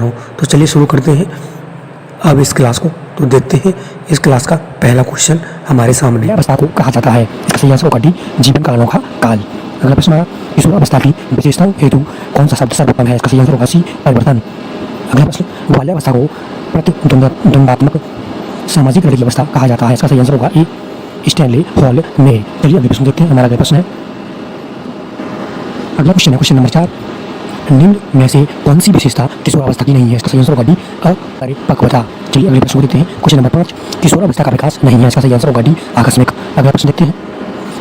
हूँ। तो चलिए शुरू करते हैं अब इस क्लास को। तो देखते हैं इस क्लास का पहला क्वेश्चन हमारे सामने। अवस्था को कहा जाता है इसका सही आंसर होगा डी जीवन का अनोखा काल। अगला प्रश्न हमारा किशोर अवस्था की विशेषताओं हेतु कौन सा शब्द सर्वोत्तम है? इसका सही आंसर होगा सी परिवर्तन। अगला प्रश्न बाल्यावस्था को प्रतिद्वंदात्मक सामाजिक लड़की अवस्था कहा जाता है। इसका सही आंसर होगा ए स्टैनली हॉल ने। चलिए अगले प्रश्न देखते हैं। हमारा अगला प्रश्न है, अगला क्वेश्चन है क्वेश्चन नंबर 4, निम्न में से कौन सी विशेषता किशोर अवस्था की नहीं है? इसका सही आंसर होगा डी अपरिपक्वता। चलिए अगले प्रश्न को देखते हैं। क्वेश्चन नंबर 5, किशोर अवस्था का विकास नहीं है। इसका सही आंसर होगा डी आकस्मिक। अगला प्रश्न देखते हैं,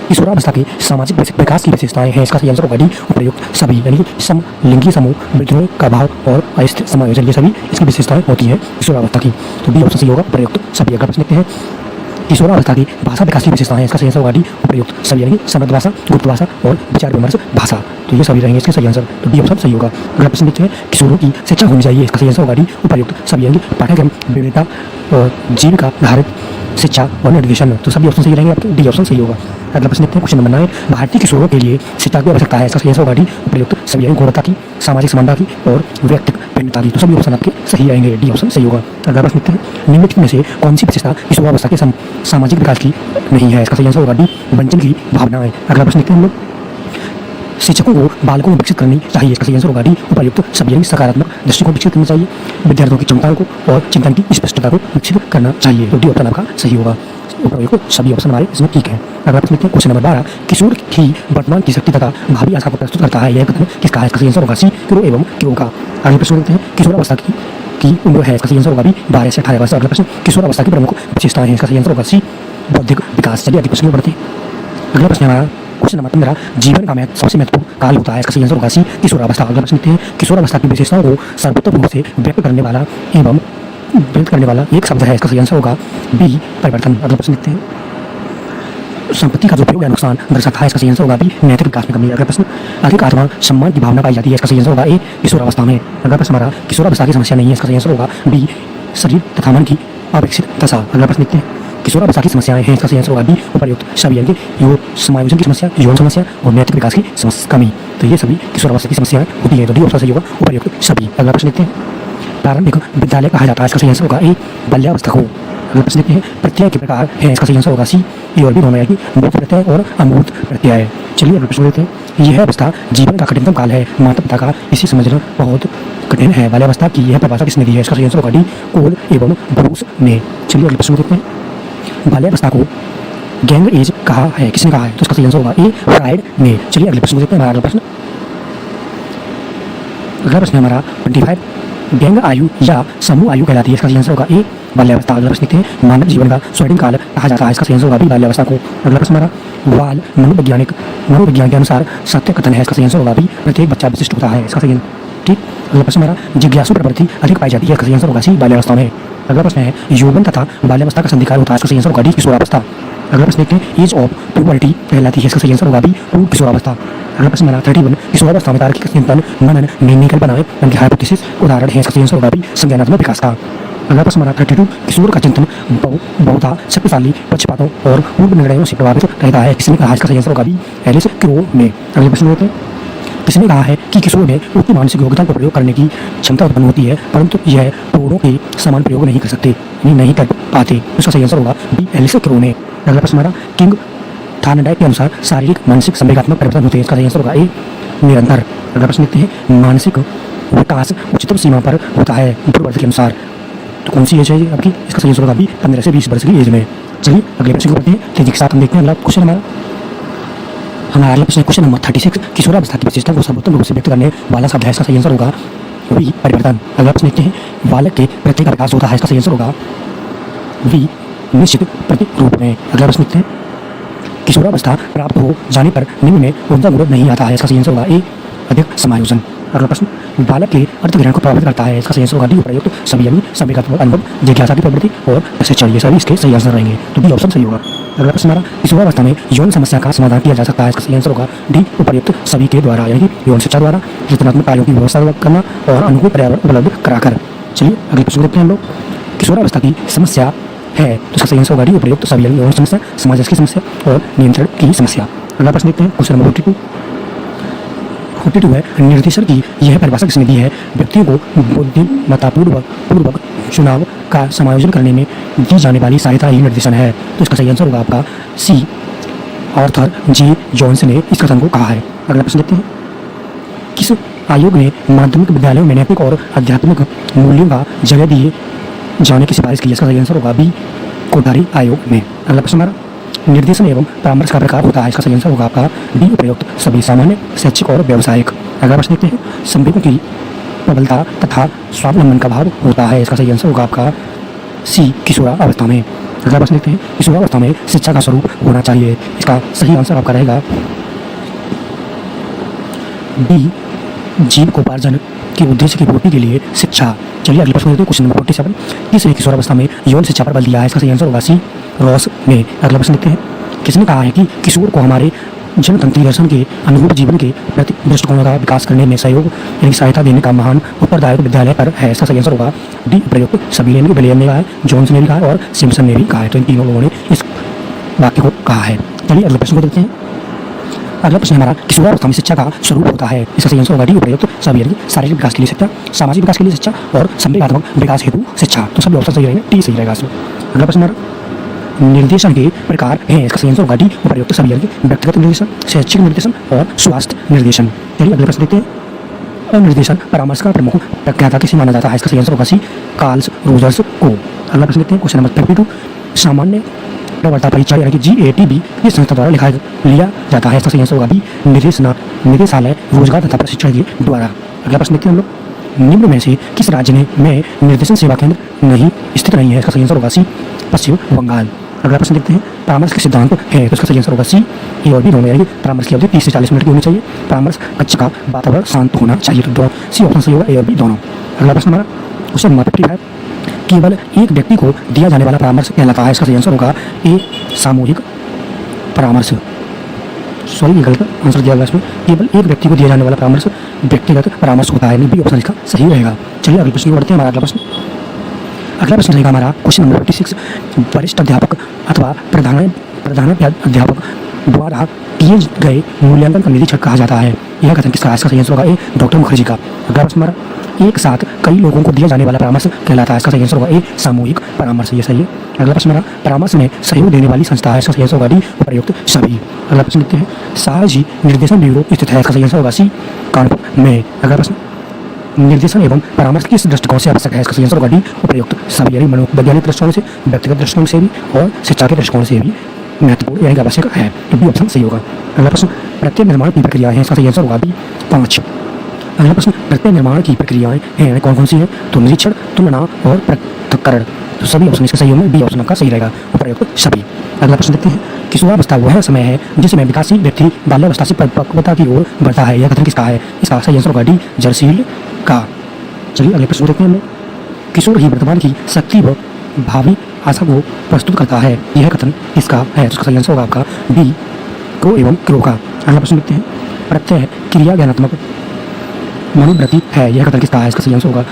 किशोर अवस्था के सामाजिक विकास की विशेषताएं हैं। इसका सही आंसर होगा डी उपयुक्त सभी, यानी कि समलिंगी समूह, विद्रोह का भाव और अस्थिर समायोजन, ये सभी इसकी विशेषताएं होती है किशोर अवस्था की। तो डी ऑप्शन सही होगा उपयुक्त सभी। अगला प्रश्न देखते हैं, किशोर अवस्था की भाषा विकास की विशेषताएं हैं। इसका सही आंसर होगा डी उपयुक्त सभी, यानी कि समृद्ध भाषा, गुप्त भाषा और विचार विमर्श भाषा। तो ये सभी रहेंगे इसके सही आंसर। तो डी ऑप्शन सही होगा। अगला प्रश्न देखते हैं, किशोरों की शिक्षा होनी चाहिए। इसका सही आंसर होगा डी उपयुक्त सभी, यानी कि पाठ्यक्रम, विविधता और जीविका आधारित शिक्षा और निर्देशन। तो सभी ऑप्शन सही रहेंगे आपके। डी ऑप्शन सही होगा। अगला प्रश्न देखते हैं। क्वेश्चन नंबर 9, भारतीय किशोरों के लिए शिक्षा की आवश्यकता है। इसका सही आंसर होगा डी उपयुक्त सभी, यानी गुणवत्ता की, सामाजिक समानता की और व्यक्तिगत भिन्नता की। तो सभी ऑप्शन आपके सही रहेंगे। डी ऑप्शन सही होगा। अगला प्रश्न देखते हैं, निम्नलिखित में से कौन सी विशेषता किशोर अवस्था के सामाजिक विकास की नहीं है? इसका सही आंसर होगा डी वंचन की भावनाएं। अगला प्रश्न देखते हैं हम लोग, शिक्षकों को बालकों में विकसित करनी चाहिए। इसका सही आंसर होगा डी उपर्युक्त सभी, यानी सकारात्मक दृष्टिकोण विकसित करना चाहिए, विद्यार्थियों की क्षमताओं को और चिंतन की स्पष्टता को विकसित करना चाहिए। तो डी ऑप्शन आपका सही होगा। उपयुक्त सभी ऑप्शन हमारे इसमें ठीक है। अगला प्रश्न देखते हैं। क्वेश्चन नंबर 12, किशोर ही वर्तमान की शक्ति तथा भावी आशा को प्रस्तुत करता है। यह कथन किसका है? इसका सही आंसर होगा सी क्यों एवं क्यों का। अगले प्रश्न देखते हैं, किशोर अवस्था की उम्र है। इसका सही आंसर होगा बी 12 से 18 वर्ष। अगला प्रश्न, किशोर अवस्था की प्रमुख विशेषताएं हैं। इसका सही आंसर होगा सी बौद्धिक विकास। चलिए अगले प्रश्न को बढ़ते हैं। अगला प्रश्न हमारा क्वेश्चन नंबर 15, जीवन का सबसे महत्वपूर्ण काल होता है। इसका सही आंसर होगा सी किशोर अवस्था। अगला प्रश्न देखते हैं, किशोर अवस्था की विशेषताओं को सर्वोत्तम रूप से व्यक्त करने वाला एक शब्द है। इसका सही आंसर होगा बी परिवर्तन। अगला प्रश्न देखते हैं, संपत्ति का दुरुपयोग या नुकसान दर्शाता है। इसका सही आंसर होगा बी नैतिक विकास में कमी। अगला प्रश्न, अधिक आत्मा सम्मान की भावना पाई जाती है। इसका सही आंसर होगा ए किशोर अवस्था में। अगला प्रश्न हमारा, किशोर अवस्था की समस्या नहीं है। इसका सही आंसर होगा बी शरीर तथा मन की अपेक्षित दशा। अगला प्रश्न देखते हैं, किशोर अवस्था की समस्याएं हैं। इसका सही आंसर होगा बी उपर्युक्त सभी, यानी कि समायोजन की समस्या, यौन समस्या और नैतिक विकास की कमी। तो ये सभी किशोर अवस्था की समस्याएं होती है। तो डी ऑप्शन सही होगा उपर्युक्त सभी। अगला प्रश्न देखते हैं, प्रारंभिक विद्यालय कहा जाता है। इसका सही आंसर होगा ए बाल्यावस्था को। अगला प्रश्न देखते हैं, प्रत्यय के प्रकार है। इसका सही आंसर होगा सी ए और बी दोनों, यानी कि मूर्त प्रत्यय और अमूर्त प्रत्यय। चलिए अगला प्रश्न देखते हैं, यह अवस्था जीवन का कठिनतम काल है। माता पिता का इसे समझना बहुत कठिन है। बाल्यावस्था की यह परिभाषा किसने दी है? इसका सही आंसर होगा डी कोल एवं ब्रूस ने। चलिए अगले प्रश्न देखते हैं, बाल्यावस्था को गैंग एज कहा है, किसने कहा है? तो इसका सही आंसर होगा ए फ्राइड ने। चलिए अगले प्रश्न देखते हैं। हमारा अगला प्रश्न हमारा 25, गैंग आयु या समूह आयु कहलाती है। इसका सही आंसर होगा ए बाल्यावस्था। अगला प्रश्न देखते हैं, मानव जीवन का स्वर्णिम काल कहा जाता है। इसका सही आंसर होगा बी बाल्यावस्था को। अगला प्रश्न हमारा, बाल मनोविज्ञान के अनुसार सत्य कथन है। इसका सही आंसर होगा बी प्रत्येक बच्चा विशिष्ट होता है। इसका सही ठीक। अगला प्रश्न हमारा, जिज्ञासु प्रवृत्ति अधिक पाई जाती है। इसका सही आंसर होगा सी बाल्यावस्था में। अगला प्रश्न है, यौवन तथा बाल्यावस्था का संधिकाल होता है। इसका सही आंसर होगा डी किशोरावस्था। अगला प्रश्न देखते हैं, एज ऑफ प्यूबर्टी कहलाती है। इसका सही आंसर होगा बी किशोरावस्था। अगला प्रश्न हमारा 31, किशोरावस्था में तार्किक चिंतन, मनन, निर्णय कल्पनाएं, उनकी हाइपोथेसिस उदाहरण है। इसका सही आंसर होगा बी संज्ञानात्मक विकास का। अगला प्रश्न हमारा 32, किशोर का चिंतन बहुधा शक्तिशाली पक्षपातों और पूर्व निर्णयों से प्रभावित रहता है। किसने कहा? इसका सही आंसर होगा बी एलिस क्रो ने। अगले प्रश्न होते हैं, किसने कहा है कि किशोर में उतनी मानसिक योग्यता को प्रयोग करने की क्षमता उत्पन्न होती है, परंतु यह प्रौढ़ों के समान प्रयोग नहीं कर सकते, नहीं कर पाते? इसका सही आंसर होगा बी एलिस क्रो ने। अगला प्रश्न हमारा, किंग थार्नडाइक के अनुसार शारीरिक मानसिक संवेगात्मक परिवर्तन होते हैं। इसका सही आंसर होगा ए निरंतर। अगला प्रश्न देखते हैं, मानसिक विकास उच्चतम सीमा पर होता है पूर्ववर्ती के अनुसार। तो कौन सी एज है आपकी? इसका सही आंसर होगा बी 15 से 20 वर्ष की एज में। चलिए अगले प्रश्न को पढ़ते हैं तेजी के साथ। हम देखते हैं अगला क्वेश्चन हमारा अगला प्रश्न क्वेश्चन नंबर 36, किशोरावस्था की विशेषता को सर्वोत्तम रूप से व्यक्त करने वाला शब्द है। इसका सही आंसर होगा वी परिवर्तन। अगला प्रश्न देखते हैं, बालक के प्रत्यय का विकास होता है। इसका सही आंसर होगा वी निश्चित प्रतिरूप में। अगला प्रश्न देखते हैं, किशोरावस्था प्राप्त हो जाने पर निम्न में कौन सा गुण नहीं आता है? इसका सही आंसर होगा ए अधिक समायोजन। अगला प्रश्न, बालक के अर्थग्रहण को प्रभावित करता है। इसका सही आंसर होगा डी उपयुक्त सभी, यानी संवेगात्मक अनुभव, जिज्ञासा की प्रवृत्ति और प्रशिक्षण, ये सभी इसके सही आंसर रहेंगे। तो डी ऑप्शन सही होगा। अगला प्रश्न हमारा, किशोरावस्था में यौन समस्या का समाधान किया जा सकता है। इसका सही आंसर होगा डी उपर्युक्त सभी के द्वारा, यानी कि यौन शिक्षा द्वारा, रचनात्मक कार्यों की व्यवस्था करना और अनुकूल पर्यावरण उपलब्ध कराकर। चलिए अगले प्रश्न देखते हैं हम लोग, किशोरावस्था की समस्या है तो इसका सही आंसर होगा डी उपयुक्त सभी, यानी यौन समस्या, समाज की समस्या और नियंत्रण की समस्या। अगला प्रश्न देखते हैं क्वेश्चन नंबर 42, 42 है, निर्देशन की यह परिभाषा किसने दी है? व्यक्तियों को बुद्धिमत्तापूर्वक चुनाव का समायोजन करने में दी जाने वाली सहायता ही निर्देशन है। तो इसका सही आंसर होगा आपका सी, आर्थर जे जॉन्स ने इस कथन को कहा है। अगला प्रश्न देखते हैं, किस आयोग ने माध्यमिक विद्यालयों में नैतिक और आध्यात्मिक मूल्यों का जगह दिए जाने की सिफारिश की है? इसका सही आंसर होगा बी, कोठारी आयोग ने। अगला प्रश्न हमारा, निर्देशन एवं परामर्श का प्रकार होता है? इसका सही आंसर होगा आपका बी, उपयुक्त सभी, सामान्य, शैक्षिक और व्यावसायिक। अगला प्रश्न देखते हैं, संवेदों की प्रबलता तथा स्वावलंबन का भाव होता है? इसका सही आंसर होगा आपका सी, किशोरावस्था में। अगला प्रश्न देखते हैं, किशोरावस्था में शिक्षा का स्वरूप होना चाहिए? इसका सही आंसर आपका रहेगा बी, जीविकोपार्जन के उद्देश्य की पूर्ति के लिए शिक्षा। चलिए अगले प्रश्न देखते हैं, क्वेश्चन नंबर 47, किसने किशोरावस्था में यौन शिक्षा पर बल दिया है? इसका सही आंसर होगा सी, रॉस ने। अगला प्रश्न देखते हैं, किसने कहा है कि किशोर को हमारे जनतंत्री दर्शन के अनुरूप जीवन के प्रति दृष्टिकोण का विकास करने में सहयोग यानी सहायता देने का महान उत्तरदायित्व विद्यालय पर है? इसका सही आंसर होगा डी, प्रयुक्त सभी ने, विलियम ने कहा है, जॉन्स ने भी कहा है और सिम्पसन ने भी कहा है। तो इन तीनों लोगों ने इस वाक्य को कहा है। चलिए अगले प्रश्न को देखते हैं। अगला प्रश्न हमारा, किशोरावस्था में शिक्षा का स्वरूप होता है? इसका सही आंसर होगा डी, उपयुक्त सभी यानी शारीरिक विकास के लिए शिक्षा, सामाजिक विकास के लिए शिक्षा और संवेगात्मक विकास हेतु शिक्षा। तो सभी ऑप्शन सही रहेंगे, टी सही रहेगा इसमें। अगला प्रश्न हमारा, निर्देशन के प्रकार हैं? इसका सही आंसर होगा डी, उपयुक्त सभी यानी व्यक्तिगत निर्देशन, शैक्षिक निर्देशन और स्वास्थ्य निर्देशन। चलिए अगले प्रश्न देखते हैं, अनिर्देशन परामर्श का प्रमुख प्रज्ञाता किसे माना जाता है? इसका सही आंसर होगा सी, कार्ल रोजर्स को। अगला प्रश्न देखते हैं, क्वेश्चन नंबर 52, सामान्य प्रवर्ता परीक्षा यानी कि GATB इस संस्था द्वारा लिया जाता है? इसका सही आंसर होगा बी, निदेशालय रोजगार तथा प्रशिक्षण के द्वारा। अगला प्रश्न देखते हैं हम लोग, निम्न में से किस राज्य में निर्देशन सेवा केंद्र नहीं स्थित नहीं है? इसका सही आंसर होगा सी, पश्चिम बंगाल। अगला प्रश्न देखते हैं, परामर्श के सिद्धांत है? तो इसका सही आंसर होगा सी, ए और बी दोनों, यानी परामर्श की अवधि 30 से 40 मिनट की होनी चाहिए, परामर्श कक्ष का वातावरण शांत होना चाहिए। तो दोनों सी ऑप्शन सही होगा, ए और बी दोनों। अगला प्रश्न हमारा, क्वेश्चन नंबर 55, केवल एक व्यक्ति को दिया जाने वाला परामर्श कहलाता है? इसका सही आंसर होगा ए, सामूहिक परामर्श। सॉरी, गलत आंसर दिया गया इसमें, केवल एक व्यक्ति को दिया जाने वाला परामर्श व्यक्तिगत परामर्श होता है, बी ऑप्शन इसका सही रहेगा। चलिए अगले प्रश्न को बढ़ते हैं। हमारा अगला प्रश्न रहेगा हमारा क्वेश्चन नंबर 56, वरिष्ठ अध्यापक अथवा प्रधान अध्यापक द्वारा किए गए मूल्यांकन का निरीक्षक कहा जाता है? यह कथन किसका है? इसका सही आंसर होगा ए, डॉक्टर मुखर्जी का। अगला प्रश्न हमारा, एक साथ कई लोगों को दिया जाने वाला परामर्श कहलाता है? इसका सही आंसर होगा ए, सामूहिक परामर्श। ये सही है। अगला प्रश्न हमारा, परामर्श में सहयोग देने वाली संस्था है? इसका सही आंसर होगा डी, उपयुक्त सभी। अगला प्रश्न देखते हैं, साहसी निर्देशन ब्यूरो स्थित है? इसका सही आंसर होगा सी, कानपुर में। अगला प्रश्न, निर्देशन एवं परामर्श किस दृष्टिकोण से आवश्यक है? इसका सही आंसर होगा डी, उपयुक्त सभी यानी मनोवैज्ञानिक दृष्टिकोण से, व्यक्तिगत दृष्टिकोण से भी और शिक्षा के दृष्टिकोण से भी महत्वपूर्ण यानी आवश्यक है। तो बी ऑप्शन सही होगा। अगला प्रश्न, प्रत्यय निर्माण की प्रक्रिया है? इसका सही आंसर होगा बी, 5। अगला प्रश्न, प्रत्यय निर्माण की प्रक्रियाएं हैं कौन कौन सी हैं? तो निरीक्षण, तुलना और पृथक्करण। तो सभी ऑप्शन इसका सही होंगे, बी ऑप्शन आपका सही रहेगा, उपयुक्त सभी। अगला प्रश्न देखते हैं, किशोरावस्था वह समय है जिसमें विकासशील व्यक्ति बाल्यावस्था से परिपक्वता की ओर बढ़ता है? यह कथन किसका है? इसका सही आंसर होगा डी, जर्सील का। चलिए अगले प्रश्न देखते हैं हम लोग, किशोर ही वर्तमान की शक्ति व भावी आशा को प्रस्तुत करता है? यह कथन किसका है? तो इसका सही आंसर होगा आपका बी, क्रो एवं क्रो का। अगला प्रश्न देखते हैं, प्रत्यय क्रिया ज्ञानात्मक मनोवृत्ति है? यह कथन किसका है? इसका सही आंसर होगा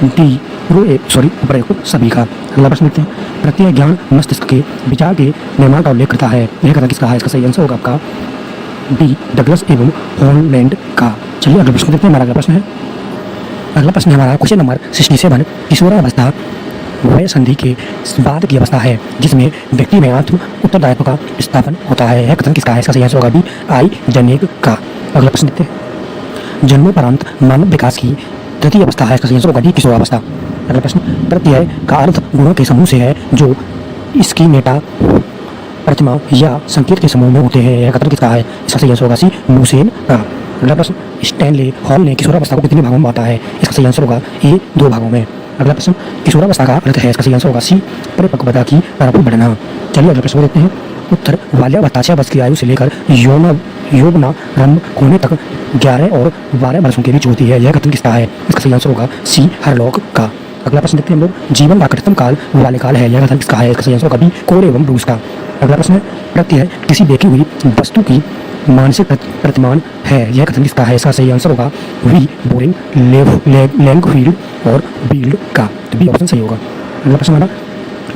डी, उपयुक्त सभी का। अगला प्रश्न देखते हैं, प्रत्यय ज्ञान मस्तिष्क के विचार के निर्माण का उल्लेख करता है? यह कथन किसका है? इसका सही आंसर होगा आपका डी, डगलस एवं हॉलैंड का। चलिए अगला प्रश्न देखते हैं। हमारा अगला प्रश्न है, अगला प्रश्न हमारा क्वेश्चन नंबर 67, किशोरावस्था वय संधि के बाद की अवस्था है जिसमें व्यक्ति में आत्म उत्तरदायित्व का स्थापन होता है? यह कथन किसका है? इसका सही आंसर होगा बी, आई जनेक का। अगला प्रश्न देखते हैं, जन्मोपरांत मानव विकास की तृतीय अवस्था है? इसका सही आंसर होगा डी, किशोरावस्था। अगला प्रश्न, प्रत्यय का अर्थ गुणों के समूह से है जो इसकी मेटा प्रतिमा या संकेत के समूह में होते हैं? यह कथन किसका है? इसका सही आंसर होगा सी, मूसेन का। अगला प्रश्न, स्टैनले हॉल ने किशोरावस्था को कितने भागों में बांटा है? इसका सही आंसर होगा ए, 2 भागों में। अगला प्रश्न, किशोरावस्था का अर्थ है? इसका सही आंसर होगा सी, परिपक्वता की तरफ बढ़ना। चलिए अगले प्रश्न को देखते हैं। उत्तर, बाल्यावस्था 6 वर्ष की आयु से लेकर यौवनारंभ होने तक 11 और 12 वर्षों के बीच होती है। यह कथन किसका है? इसका सही आंसर होगा सी, हरलॉक का। अगला प्रश्न देखते हैं हम लोग, जीवन का कठिनतम काल बाल्यकाल है? यह कथन किसका है? इसका सही आंसर होगा बी, कोर एवं ब्रूस का। अगला प्रश्न है, प्रत्यय किसी देखी हुई वस्तु की मानसिक प्रतिमान है? यह कथन किसका है? इसका सही आंसर होगा वी, बोरिंग, लैंगफील्ड और बील्ड का। तो बी ऑप्शन सही होगा। अगला प्रश्न हमारा,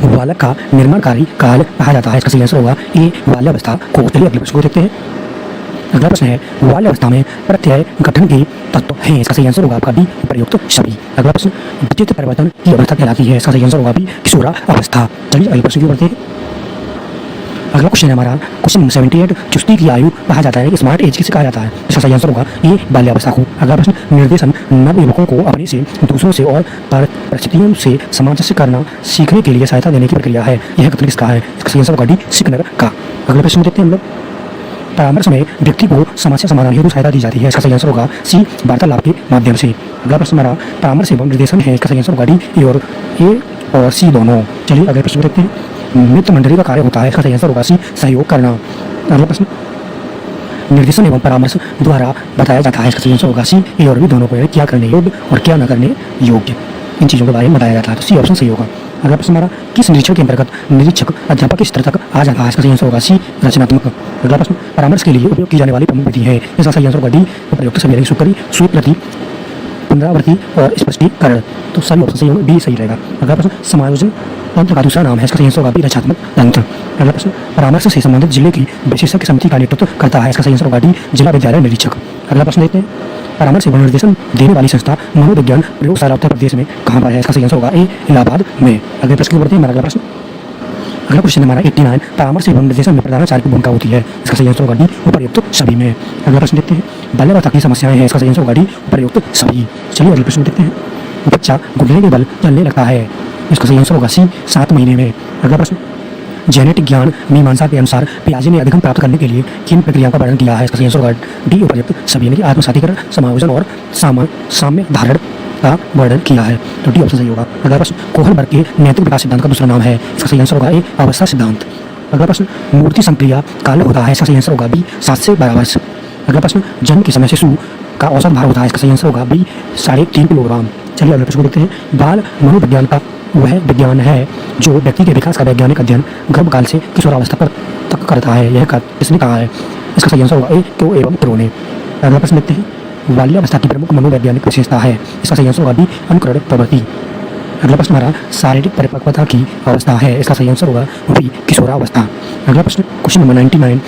बालक का निर्माणकारी काल कहा जाता है? इसका सही आंसर होगा ए, बाल्यावस्था को। चलिए अगले प्रश्न को देखते हैं। अगला प्रश्न है बाल्यावस्था में प्रत्यय गठन के तत्व हैं, इसका सही आंसर होगा आपका बी उपर्युक्त सभी। अगला प्रश्न विद्युत परिवर्तन की अवस्था कहलाती है, इसका सही आंसर होगा बी किशोरा अवस्था। चलिए अगले प्रश्न की ओर बढ़ते हैं। अगला क्वेश्चन है हमारा क्वेश्चन 78 चुस्ती की आयु कहा जाता है, स्मार्ट एज किसे कहा जाता है, इसका सही आंसर होगा ये बाल्यावस्था को। अगला प्रश्न निर्देशन नव युवकों को अपने से दूसरों से और परिस्थितियों से सामंजस्य करना सीखने के लिए सहायता देने की प्रक्रिया है, यह कथन किसका है, इसका सही आंसर होगा डी सिकनर का। अगले प्रश्न देखते हैं हम लोग। परामर्श में व्यक्ति को समस्या समाधान हेतु सहायता दी जाती है, इसका सही आंसर होगा सी वार्तालाप के माध्यम से। अगला प्रश्न हमारा परामर्श एवं निर्देशन है, इसका सही आंसर होगा डी ए और सी दोनों। चलिए अगले प्रश्न देखते हैं। मित्र मंडली का कार्य होता है, इसका सही आंसर होगा सी सहयोग करना। अगला प्रश्न निर्देशन एवं परामर्श द्वारा बताया जाता है, इसका सही आंसर होगा सी ए और बी दोनों को, क्या करने योग्य और क्या न करने योग्य, इन चीज़ों के बारे में बताया जाता है, तो सी ऑप्शन सही होगा। अगला प्रश्न हमारा किस निरीक्षण के अंतर्गत निरीक्षक अध्यापक के स्तर तक आ जाता है, इसका सही आंसर होगा सी रचनात्मक। अगला प्रश्न परामर्श के लिए उपयोग की जाने वाली प्रमुख विधि है, इसका सही आंसर होगा डी उपयुक्त सभी स्वीकृति पुनरावृत्ति और स्पष्टीकरण, तो सभी ऑप्शन सही होगा, बी सही रहेगा। अगला प्रश्न समायोजन तंत्र का दूसरा नाम है, इसका सही आंसर होगा बी रचनात्मक तंत्र। अगला प्रश्न परामर्श से संबंधित जिले की विशेषज्ञ समिति का नेतृत्व करता है, इसका सही आंसर होगा डी जिला विद्यालय निरीक्षक। अगला प्रश्न देखते हैं। परामर्श एवं निर्देशन देने वाली संस्था मनोविज्ञान प्रयोगशाला उत्तर प्रदेश में कहाँ पर है, इसका सही आंसर होगा ए इलाहाबाद में। अगले प्रश्न की बढ़ते हैं। अगला प्रश्न हमारा 89 परामर्श एवं निर्देशन में प्रधानाचार्य की भूमिका होती है, इसका सही आंसर होगा डी उपर्युक्त सभी में। अगला प्रश्न देखते हैं। बाल्यावस्था की समस्याएं हैं, इसका सही आंसर होगा डी उपर्युक्त सभी। चलिए अगले प्रश्न देखते हैं। बच्चा घुटने के बल चलने लगता है, इसका सही आंसर होगा सी 7 महीने में। अगला प्रश्न जेनेटिक ज्ञान मीमांसा के अनुसार पियाजे ने अधिगम प्राप्त करने के लिए किन प्रक्रियाओं का वर्णन किया है, इसका सही आंसर होगा डी उपर्युक्त सभी, यानी कि आत्मसातीकरण, समायोजन और साम्य धारण का वर्णन किया है, तो डी ऑप्शन सही होगा। अगला प्रश्न कोहलबर्ग के नैतिक विकास सिद्धांत का दूसरा नाम है, इसका सही आंसर होगा ए अवस्था सिद्धांत। अगला प्रश्न मूर्ति संक्रिया काल होता है, इसका सही आंसर होगा बी 7 से 12 वर्ष। अगला प्रश्न जन्म के समय शिशु का औसत भार होता है, इसका सही आंसर होगा बी 3.5 किलोग्राम। चलिए अगले प्रश्न को देखते हैं। बाल मनोविज्ञान का वह विज्ञान है जो व्यक्ति के विकास का वैज्ञानिक अध्ययन गर्भकाल से किशोरावस्था तक करता है, यह किसने कहा है, इसका सही आंसर होगा ए क्रो एवं क्रो ने। अगला प्रश्न देखते हैं। बाल्यावस्था की प्रमुख मनोवैज्ञानिक विशेषता है, इसका सही आंसर होगा बी अनुकरण प्रवृत्ति। अगला प्रश्न हमारा शारीरिक परिपक्वता की अवस्था है, इसका सही आंसर होगा बी किशोरावस्था। अगला प्रश्न क्वेश्चन नंबर 99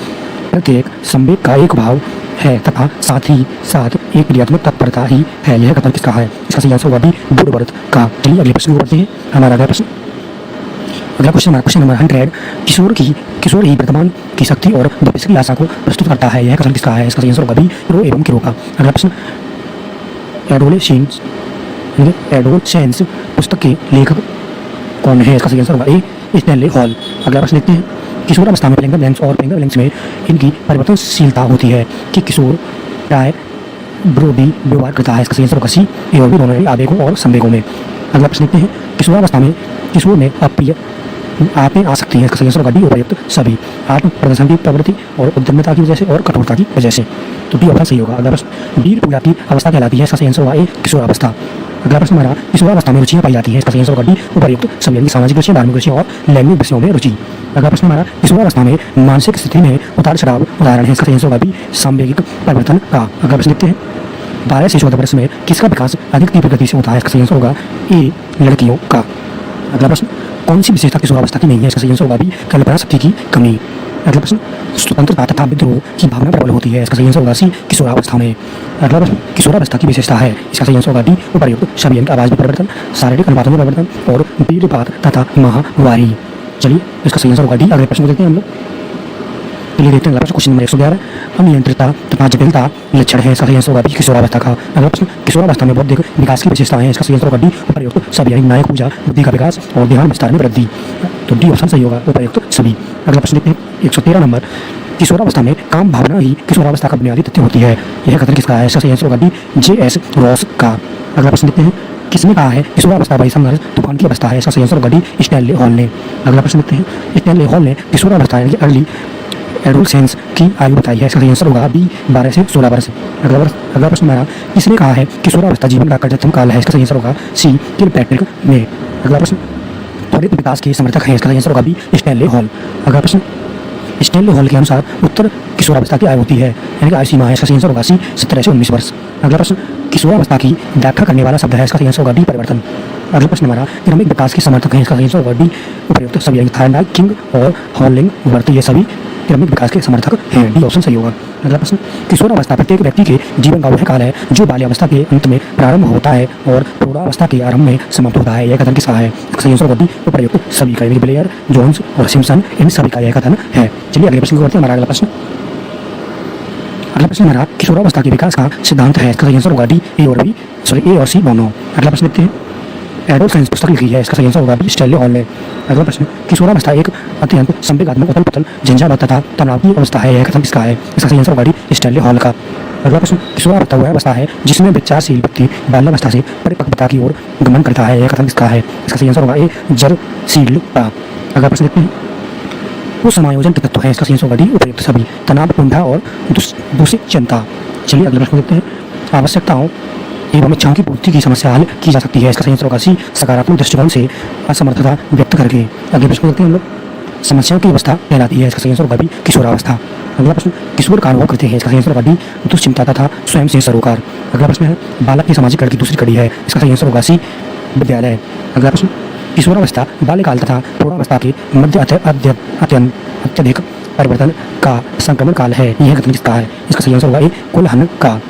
प्रत्येक संवेग का एक भाव है तथा साथ ही साथ एक क्रियात्मक तत्परता ही है, यह कथन किसका है, इसका सही आंसर होगा बी वुडवर्थ का। चलिए अगले प्रश्न को बढ़ते हैं। हमारा अगला प्रश्न क्वेश्चन नंबर 100 किशोर ही वर्तमान की शक्ति और भविष्य की आशा को प्रस्तुत करता है, यह कथन किसका है, इसका सही आंसर होगा बी क्रो एवं क्रो का। अगला प्रश्न एडोलेसेंस पुस्तक के लेखक कौन है, इसका सही आंसर होगा ए स्टैनली हॉल। अगला प्रश्न देखते हैं। किशोरावस्था में प्लैंगटन लेंस और पेंगुइन लेंस में इनकी परिवर्तनशीलता होती है कि किशोर प्राय ब्रोडी व्यवहार करता है, इसका सही आंसर होगा सी ए और बी दोनों ही आवेगों और संवेगों में। अगला प्रश्न देखते हैं। किशोरावस्था में किशोर में अप्रिय आते आ सकती है, इसका सही आंसर होगा डी उपर्युक्त सभी, आत्म प्रदर्शन की प्रवृत्ति और उद्यमता की वजह से और कठोरता की वजह से, तो डी ऑप्शन सही होगा। अगला प्रश्न वीर पूजा की अवस्था कहलाती है, इसका सही आंसर होगा ए किशोरावस्था। अगला प्रश्न हमारा किशोरावस्था में रुचियाँ पाई जाती है, इसका सही आंसर होगा डी उपर्युक्त सभी, सामाजिक रुचियाँ, धार्मिक रुचियाँ और लैंगिक विषयों में रुचि। अगला प्रश्न हमारा किशोरावस्था में मानसिक स्थिति में उतार चढ़ाव उदाहरण है, इसका सही आंसर होगा बी सामवेगिक परिवर्तन का। अगला प्रश्न देखते हैं। 12 से 14 वर्ष में किसका विकास अधिक तीव्र गति से होता है, इसका सही आंसर होगा ए लड़कियों का। अगला प्रश्न कौन सी विशेषता किशोरावस्था की नहीं है, इसका सही आंसर होगा बी कल्पना शक्ति की कमी। अगला प्रश्न स्वतंत्रता तथा विद्रोह की भावना प्रबल होती है, इसका सही आंसर होगा सी किशोरावस्था में। अगला प्रश्न किशोरावस्था की विशेषता है, इसका सही आंसर होगा डी उपर्युक्त सभी, आवाज में परिवर्तन, शारीरिक अनुपातों में परिवर्तन और वीर्यपात तथा माहवारी। चलिए इसका सही आंसर होगा डी। अगले प्रश्न देखते हैं हम लोग। चलिए देखते हैं क्वेश्चन नंबर 111 अनियंत्रितता तथा जटिलता लक्षण है, इसका सही आंसर होगा बी किशोरावस्था का। अगला प्रश्न किशोरावस्था में बौद्धिक विकास की विशेषताएं हैं, इसका सही आंसर होगा डी उपर्युक्त सभी, यानी न्यायिक ऊर्जा, बुद्धि का विकास और ध्यान विस्तार में वृद्धि, तो डी ऑप्शन सही होगा उपर्युक्त सभी। अगला प्रश्न देखते हैं 113 नंबर किशोरावस्था में काम भावना ही किशोरावस्था का बुनियादी तथ्य होती है, यह कथन किसका है, इसका सही आंसर होगा डी जे.एस. रॉस का। अगला प्रश्न देखते हैं। किसने कहा है किशोरावस्था बड़ी संघर्ष तूफान की अवस्था है, इसका सही आंसर होगा डी स्टैनली हॉल ने। अगला प्रश्न देखते हैं। स्टैनली हॉल ने किशोरावस्था यानी अर्ली एडोलसेंस की आयु बताई है, इसका सही आंसर होगा बी 12 से 16 वर्ष। अगला प्रश्न हमारा किसने कहा है किशोरावस्था जीवन का कठिनतम काल है, इसका सही आंसर होगा सी किलपैट्रिक ने। अगला प्रश्न त्वरित विकास के समर्थक हैं, इसका सही आंसर होगा बी स्टैनली हॉल। अगला प्रश्न स्टैनली हॉल के अनुसार उत्तर किशोरावस्था की आयु होती है, यानी कि आयु सीमा है, इसका सही आंसर होगा सी 17 से 19 वर्ष। अगला प्रश्न किशोरावस्था की व्याख्या करने वाला शब्द है, इसका सही आंसर होगा डी परिवर्तन। अगला प्रश्न हमारा क्रमिक विकास के समर्थक हैं, इसका सही आंसर होगा डी उपर्युक्त सभी, थायरनाइट, किंग और हॉलिंग वर्त, ये सभी क्रमिक विकास के समर्थक हैं। डी ऑप्शन सही होगा। अगला प्रश्न, किशोरावस्था प्रत्येक व्यक्ति के जीवन का वह काल है जो बाल्यावस्था के अंत में प्रारंभ होता है और प्रौढ़ावस्था के आरंभ में समाप्त होता है। यह कथन किसका है? इसका सही आंसर होगा डी, उपयुक्त सभी का, ब्लेयर, जोन्स और सिम्पसन, इन सभी का यह कथन है। चलिए अगले प्रश्न को करते हैं। हमारा अगला प्रश्न हमारा किशोरावस्था के विकास का सिद्धांत है। इसका सही आंसर होगा डी, ए और सी दोनों। अगला प्रश्न देखते हैं। एडोल्फ साइंस पुस्तक लिखी है। इसका सही आंसर होगा बी, स्टैनली हॉल ने। अगला प्रश्न, किशोरावस्था एक अत्यंत संवेगात्मक, उथल पुथल, झंझावात तथा तनाव की अवस्था है। यह कथन किसका है? इसका सही आंसर होगा डी, स्टैनली हॉल का। अगला प्रश्न, किशोरावस्था वह अवस्था है जिसमें विचारशील व्यक्ति बाल्यावस्था से परिपक्वता की ओर गमन करता है। यह कथन किसका है? इसका सही आंसर होगा ए, जरसीलता। अगला प्रश्न देखते हैं। वो समायोजन तत्व है। इसका सही आंसर होगा डी, उपयुक्त सभी, तनाव, कुंठा और दूषित चिंता। चलिए अगले प्रश्न देखते हैं। आवश्यकताओं एवं इच्छाओं की पूर्ति की समस्या हल की जा सकती है। इसका सही आंसर होगा सी, सकारात्मक दृष्टिकोण से असमर्थता व्यक्त करके। अगले प्रश्न देखते हैं हम लोग। समस्याओं की अवस्था कहलाती है। इसका सही आंसर होगा बी, किशोरावस्था। अगला प्रश्न, किशोर का अनुभव करते हैं। इसका सही आंसर होगा डी, दुश्चिंता तथा स्वयं से सरोकार। अगला प्रश्न है, बालक की सामाजिक कड़ की दूसरी कड़ी है। इसका सही आंसर होगा सी, विद्यालय। अगला प्रश्न, किशोरावस्था बाल्यकाल तथा प्रौढ़ावस्था के मध्य अत्यधिक परिवर्तन का संक्रमण काल है। यह कथन किसका है? इसका सही आंसर होगा ए, कुलहन का।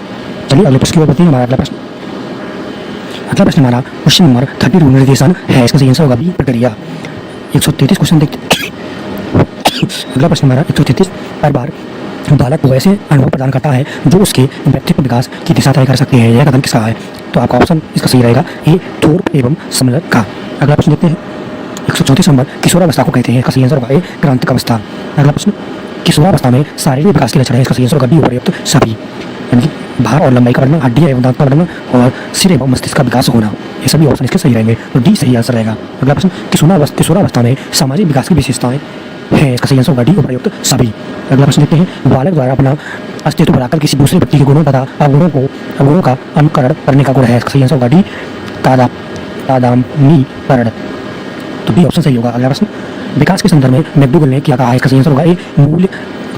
चलिए अगले प्रश्न की ओर बढ़ते हैं। हमारा अगला प्रश्न हमारा क्वेश्चन नंबर 32 निर्देशन है। इसका सही आंसर होगा बी, प्रक्रिया। 133 क्वेश्चन देखते हैं। अगला प्रश्न हमारा 133, हर बार बालक को ऐसे अनुभव प्रदान करता है जो उसके व्यक्तित्व विकास की दिशा तय कर सकते हैं। यह कथन किसका है? तो आपका ऑप्शन इसका सही रहेगा ए, थोर्प एवं समलर का। अगला प्रश्न देखते हैं। 134 नंबर, किशोरावस्था को कहते हैं। इसका सही आंसर होगा ए, क्रांतिक अवस्था। अगला प्रश्न, किशोरावस्था में शारीरिक विकास के लक्षण है। इसका सही आंसर होगा डी, उपयुक्त सभी, यानी कि भार और लंबाई का बढ़ना, हड्डियां एवं दांत का बढ़ना और सिर एवं मस्तिष्क का विकास होना। ये सभी ऑप्शन इसके सही रहेंगे, तो डी सही आंसर रहेगा। अगला प्रश्न, किशोरावस्था में सामाजिक विकास की विशेषताएं है। इसका सही आंसर होगा डी, उपयुक्त सभी। अगला प्रश्न देखते हैं। बालक द्वारा अपना अस्तित्व बनाकर किसी दूसरे व्यक्ति के गुणों तथा अवगुणों का अनुकरण करने का गुण है। इसका सही आंसर होगा डी, तादात्म्यीकरण। तो बी ऑप्शन सही होगा। अगला प्रश्न, विकास के संदर्भ में मैकडूगल ने क्या कहा है? इसका सही आंसर होगा ए, मूल्य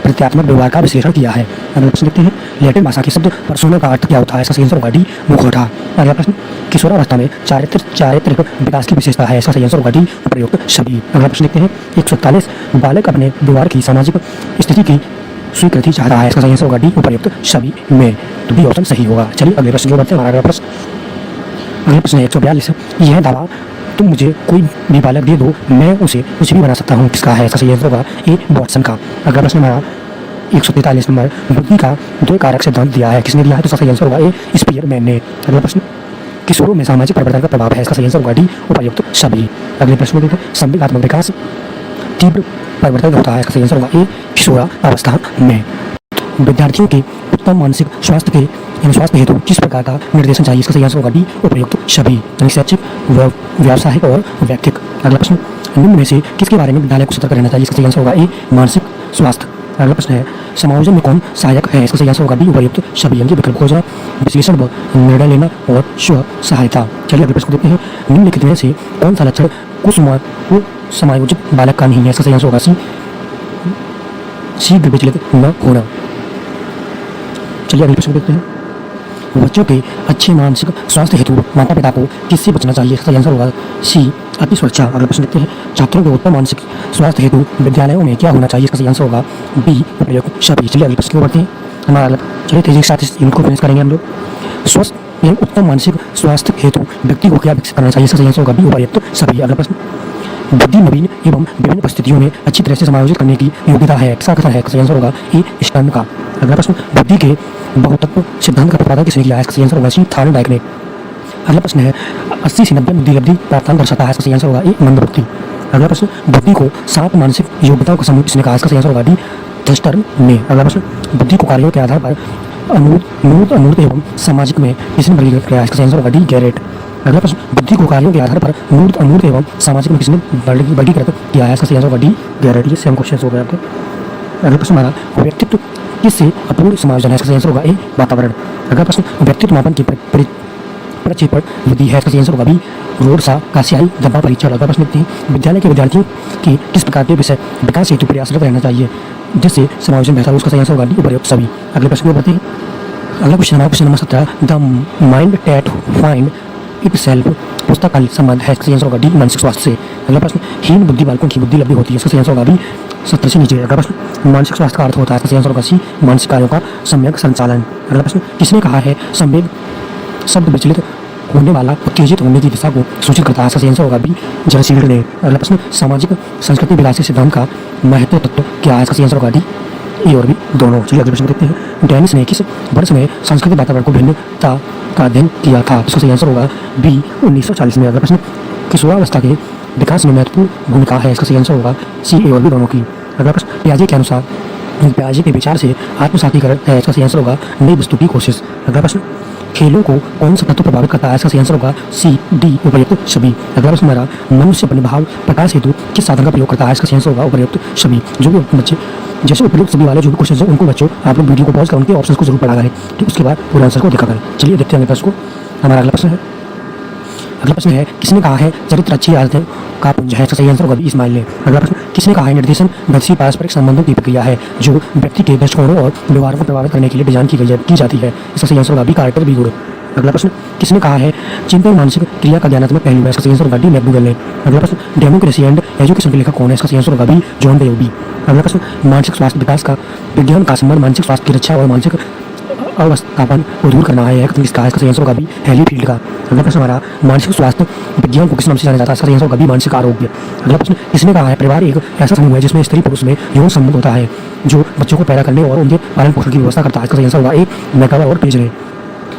प्रत्यात्मक व्यवहार का विश्लेषण किया है। अगला प्रश्न देखते हैं। लैटिन भाषा के शब्द पर्सोना का अर्थ क्या होता है? इसका सही आंसर होगा डी, मुखौटा। अगला प्रश्न, किशोरावस्था में चारित्रिक विकास की विशेषता है। इसका सही आंसर होगा डी, उपयुक्त सभी। अगला प्रश्न देखते हैं। 141, बालक अपने व्यवहार की सामाजिक स्थिति की स्वीकृति चाहता है। इसका सही आंसर होगा डी, उपयुक्त सभी में, तो बी ऑप्शन सही होगा। चलिए अगले प्रश्न को बढ़ते हैं। हमारा अगला प्रश्न है 142, यह दावा, तुम मुझे कोई भी बालक दे दो, मैं उसे कुछ भी बना सकता हूँ, किसका है? इसका सही आंसर होगा ए, वॉटसन का। अगला प्रश्न हमारा 143 नंबर, बुद्धि का द्वय कारक सिद्धांत दिया है। किसने दिया है? तो इसका सही आंसर होगा ए, स्पीयरमैन ने। अगला प्रश्न, किशोरों में सामाजिक परिवर्तन का प्रभाव है। इसका सही आंसर होगा डी, उपयुक्त सभी। अगले प्रश्न में देखते हैं। संवेगात्मक विकास तीव्र परिवर्तन होता है। इसका सही आंसर होगा ए, किशोरावस्था में। विद्यार्थियों के उत्तम मानसिक स्वास्थ्य हेतु किस प्रकार का निर्देशन चाहिए? इसका सही आंसर होगा डी, उपयुक्त सभी, यानी शैक्षिक, व्यावसायिक और व्यक्तिक। अगला प्रश्न, निम्न में से किसके बारे में विद्यालय को सतर्क रहना चाहिए? इसका सही आंसर होगा ए, मानसिक स्वास्थ्य। अगला प्रश्न है, समायोजन में कौन सहायक है? इसका सही आंसर होगा डी, उपयुक्त सभी, यानी विकल्प खोजना, विश्लेषण व निर्णय लेना और स्व सहायता। चलिए अगले प्रश्न देखते हैं। निम्नलिखित में से कौन सा लक्षण को समायोजित बालक का नहीं है? इसका सही आंसर होगा सी, शीघ्र विचलित न होना। चलिए अगले प्रश्न देखते हैं। बच्चों के अच्छे मानसिक स्वास्थ्य हेतु माता पिता को किससे बचना चाहिए? इसका आंसर होगा सी, अति सुरक्षा। अगला प्रश्न देखते हैं। छात्रों के उत्तम मानसिक स्वास्थ्य हेतु विद्यालयों में क्या होना चाहिए? इसका आंसर होगा बी, उपयुक्त सभी। चलिए अगले प्रश्न की ओर बढ़ते हैं। हमारा चलिए तेजी के साथ इस यूनिट को फिनिश करेंगे हम लोग। स्वस्थ एवं उत्तम मानसिक स्वास्थ्य हेतु व्यक्ति को क्या विकसित करना चाहिए? इसका आंसर होगा बी, उपयुक्त सभी। अगला प्रश्न, बुद्धि नवीन एवं विभिन्न परिस्थितियों में अच्छी तरह से समायोजित करने की योग्यता है। किसका कथन है? इसका आंसर होगा ए, स्टर्न का। अगला प्रश्न, बुद्धि के बहुतत्व सिद्धांत का प्रतिपादन किसने किया है? इसका आंसर होगा सी, थॉर्नडाइक ने। अगला प्रश्न है, 80 से 90 बुद्धि लब्धि प्राप्त दर्शाता है। इसका आंसर होगा ए, मंदबुद्धि। अगला प्रश्न, बुद्धि को 7 मानसिक योग्यताओं का समूह किसने कहा? इसका आंसर होगा डी, थर्स्टन ने। अगला प्रश्न, बुद्धि को कार्यों के आधार पर अमूर्त एवं सामाजिक में किसने वर्गीकृत किया है? इसका आंसर होगा डी, गैरेट। अगला प्रश्न, बुद्धि को कार्यों के आधार पर अमूर्त एवं सामाजिक में किसने वर्गीकृत किया है? इसका आंसर होगा डी, गैरेट। ये सेम क्वेश्चन हो गए आपके। अगला प्रश्न हमारा, व्यक्तित्व किससे अपूर्ण समायोजन है? इसका आंसर होगा ए, वातावरण। अगला प्रश्न, व्यक्तित्व मापन की प्रक्षेपण विधि है। इसका आंसर होगा बी, रोडसा का स्याही दबाव परीक्षण। अगला प्रश्न देखते हैं। विद्यालय के विद्यार्थियों की किस प्रकार के विषय विकास हेतु प्रयासरत रहना चाहिए जिससे समायोजन बेहतर हो? उसका आंसर होगा डी, उपयुक्त सभी। अगले प्रश्न को बढ़ते हैं। अगला क्वेश्चन हमारा question number 17, the mind that find it self पुस्तकालय संबंध है, इसका सही आंसर होगा डी मानसिक स्वास्थ्य से। अगला प्रश्न, हीन बुद्धि बालकों की बुद्धि लब्धि होती है, इसका सही आंसर होगा बी 70 से नीचे। अगला प्रश्न, मानसिक स्वास्थ्य का अर्थ होता है, इसका सही आंसर होगा सी मानसिक कार्यों का सम्यक संचालन। अगला प्रश्न, किसने कहा है संवेग शब्द विचलित होने वाला उत्तेजित होने की दिशा को सूचित करता है, इसका सही आंसर होगा बी जरसीड ने। अगला प्रश्न, सामाजिक संस्कृति विलासी सिद्धांत का महत्व तत्व क्या है, इसका सही आंसर होगा डी ए और बी दोनों। चलिए अगले प्रश्न देखते हैं। डेनिस ने किस वर्ष में सांस्कृतिक वातावरण को भिन्नता का अध्ययन किया था, इसका सही आंसर होगा बी 1940 में। अगला प्रश्न, किशोरावस्था के विकास में महत्वपूर्ण भूमिका है, इसका सही आंसर होगा सी ए और बी दोनों की। अगला प्रश्न, पियाजे के अनुसार पियाजे के विचार से आत्मसातीकरण है, इसका सही आंसर होगा नई वस्तु की कोशिश। अगला प्रश्न, खेलों को कौन सा तत्व प्रभावित करता है, इसका सही आंसर होगा सी डी उपयुक्त छवि। अगला प्रश्न हमारा, मनुष्य अपने भाव प्रकाश हेतु किस साधन का प्रयोग करता है, इसका सही आंसर होगा उपयुक्त छवि। जो भी बच्चे जैसे उपयुक्त छवि वाले जो भी क्वेश्चन हैं उनको बच्चों आप लोग वीडियो को पॉज कर उनके ऑप्शंस को जरूर पढ़ा करें, ठीक, उसके बाद पूरे आंसर को देखा करें। चलिए देखते हैं अगले प्रश्न को। हमारा अगला प्रश्न है, अगला प्रश्न है, किसने कहा है चरित्र अच्छी आदतें का पुंज है, इसका सही आंसर होगा बी इस्माइल ने। अगला प्रश्न, किसने कहा है निर्देशन गतिशील पारस्परिक संबंधों की प्रक्रिया है जो व्यक्ति के दृष्टिकोणों और व्यवहार को प्रभावित करने के लिए डिजाइन की जाती है, इसका सही आंसर होगा बी कार्टर बी गुड। अगला प्रश्न, किसने कहा है चिंतन मानसिक क्रिया का ज्ञानात्मक पहलू है, इसका सही आंसर होगा डी मैकडूगल ने। अगला प्रश्न, डेमोक्रेसी एंड एजुकेशन के लेखक कौन है, इसका सही आंसर होगा बी जॉन डेवी। अगला प्रश्न, मानसिक स्वास्थ्य विकास का विज्ञान का संबंध मानसिक स्वास्थ्य की रक्षा और मानसिक अवस्थापन को दूर करना है, किसका है, इसका सही आंसर होगा बी हेलीफील्ड का। अगला प्रश्न हमारा, मानसिक स्वास्थ्य विज्ञान को किस नाम से जाना जाता है, इसका सही आंसर होगा बी मानसिक आरोग्य। अगला प्रश्न, किसने कहा है परिवार एक ऐसा समूह है जिसमें स्त्री पुरुष में यौन संबंध होता है जो बच्चों को पैदा करने और उनके पालन पोषण की व्यवस्था करता है, इसका सही आंसर होगा ए मैकावा और पेज ने।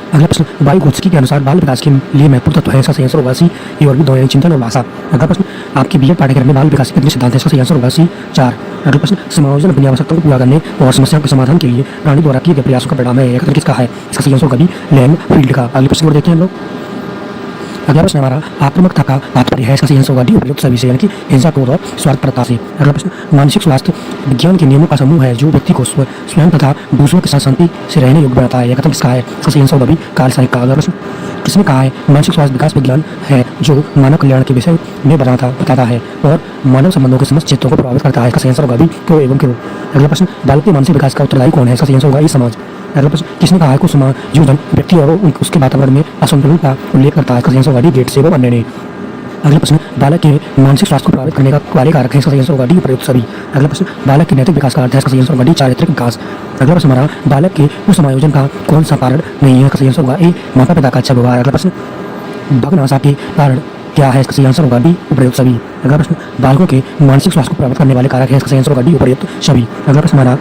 अगला प्रश्न, वाइगोत्स्की के अनुसार बाल विकास के लिए महत्वपूर्ण तत्व है, इसका सही आंसर होगा सी ए और बी दोनों, चिंतन और भाषा। अगला प्रश्न, आपके बीएड पाठ्यक्रम में बाल विकास के कितने सिद्धांत है, इसका सही आंसर होगा सी 4। अगला प्रश्न, समायोजन अपनी आवश्यकताओं को पूरा करने और समस्याओं के समाधान के लिए प्राणी द्वारा किए गए प्रयासों का परिणाम है, यह कथन किसका है, इसका सही आंसर होगा बी लैंग फील्ड का। अगले प्रश्न को देखते हैं हम लोग। अगला प्रश्न हमारा, आक्रामकता का तात्पर्य है, इसका सही आंसर होगा डी उपयुक्त सभी से, यानी कि हिंसा क्रोध और स्वार्थपरता से। अगला प्रश्न, मानसिक स्वास्थ्य विज्ञान के नियमों का समूह है जो व्यक्ति को स्वयं तथा दूसरों के साथ शांति से रहने योग्य बनाता है, यह कथन किसका है, इसका सही आंसर होगा बी कार्ल साइक का। अगला प्रश्न, किसने कहा है मानसिक स्वास्थ्य विकास विज्ञान है जो मानव कल्याण के विषय में बताता है और मानव संबंधों के समस्त क्षेत्रों को प्रभावित करता है, इसका सही आंसर होगा बी क्यों एवं क्यों। अगला प्रश्न, बालक के मानसिक विकास का उत्तरदायी कौन है, इसका सही आंसर होगा ई समाज। अगला प्रश्न, किसने कहा है कुछ समायोजन व्यक्ति और उसके वातावरण में असंतुलन का उल्लेख करता है, इसका सही आंसर होगा डी गेट्स एवं अन्य ने। अगला प्रश्न, बालक के मानसिक स्वास्थ्य को प्रभावित करने का कार्य कारक है, इसका सही आंसर होगा डी उपयुक्त सभी। अगला प्रश्न, बालक के नैतिक विकास का अर्थ है, इसका सही आंसर होगा डी चारित्रिक विकास। अगला प्रश्न हमारा, बालक के उस समायोजन का कौन सा कारण नहीं है, इसका सही आंसर होगा ए माता पिता का अच्छा व्यवहार। अगला प्रश्न, भग्नाशा के कारण क्या है, इसका सही आंसर होगा डी उपयुक्त सभी। अगला प्रश्न, बालकों के मानसिक स्वास्थ्य को प्रभावित करने वाले कारक है, इसका सही आंसर होगा डी उपयुक्त सभी। अगला प्रश्न हमारा,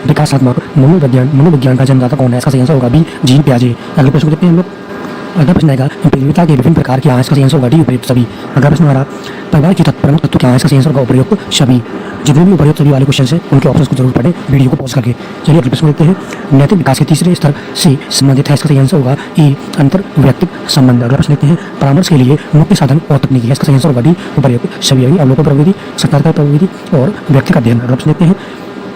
विकासात्मक मनोविज्ञान का जन्मदाता कौन है, इसका सही आंसर होगा बी जीन पियाजे। अगले प्रश्न को देखते हैं हम लोग। अगला प्रश्न आएगा, प्रतियोगिता के विभिन्न प्रकार क्या है, इसका सही आंसर होगा डी उपयुक्त सभी। अगला प्रश्न हमारा, परिवार की प्रमुख तत्व क्या है, इसका सही आंसर होगा उपयुक्त सभी। जितने भी उपयुक्त सभी वाले क्वेश्चन हैं उनके ऑप्शंस को जरूर पढ़ें वीडियो को पॉज करके। चलिए अगले प्रश्न देखते हैं। नैतिक विकास के तीसरे स्तर से संबंधित है, इसका सही आंसर होगा ए अंतर व्यक्तिगत संबंध। अगला प्रश्न देखते हैं, परामर्श के लिए मुख्य साधन और तकनीकी है, इसका सही आंसर होगा डी उपयुक्त सभी, अवलोकन प्रवृत्ति, सतर्कता प्रवृत्ति और व्यक्ति का अध्ययन। अगला प्रश्न देखते हैं,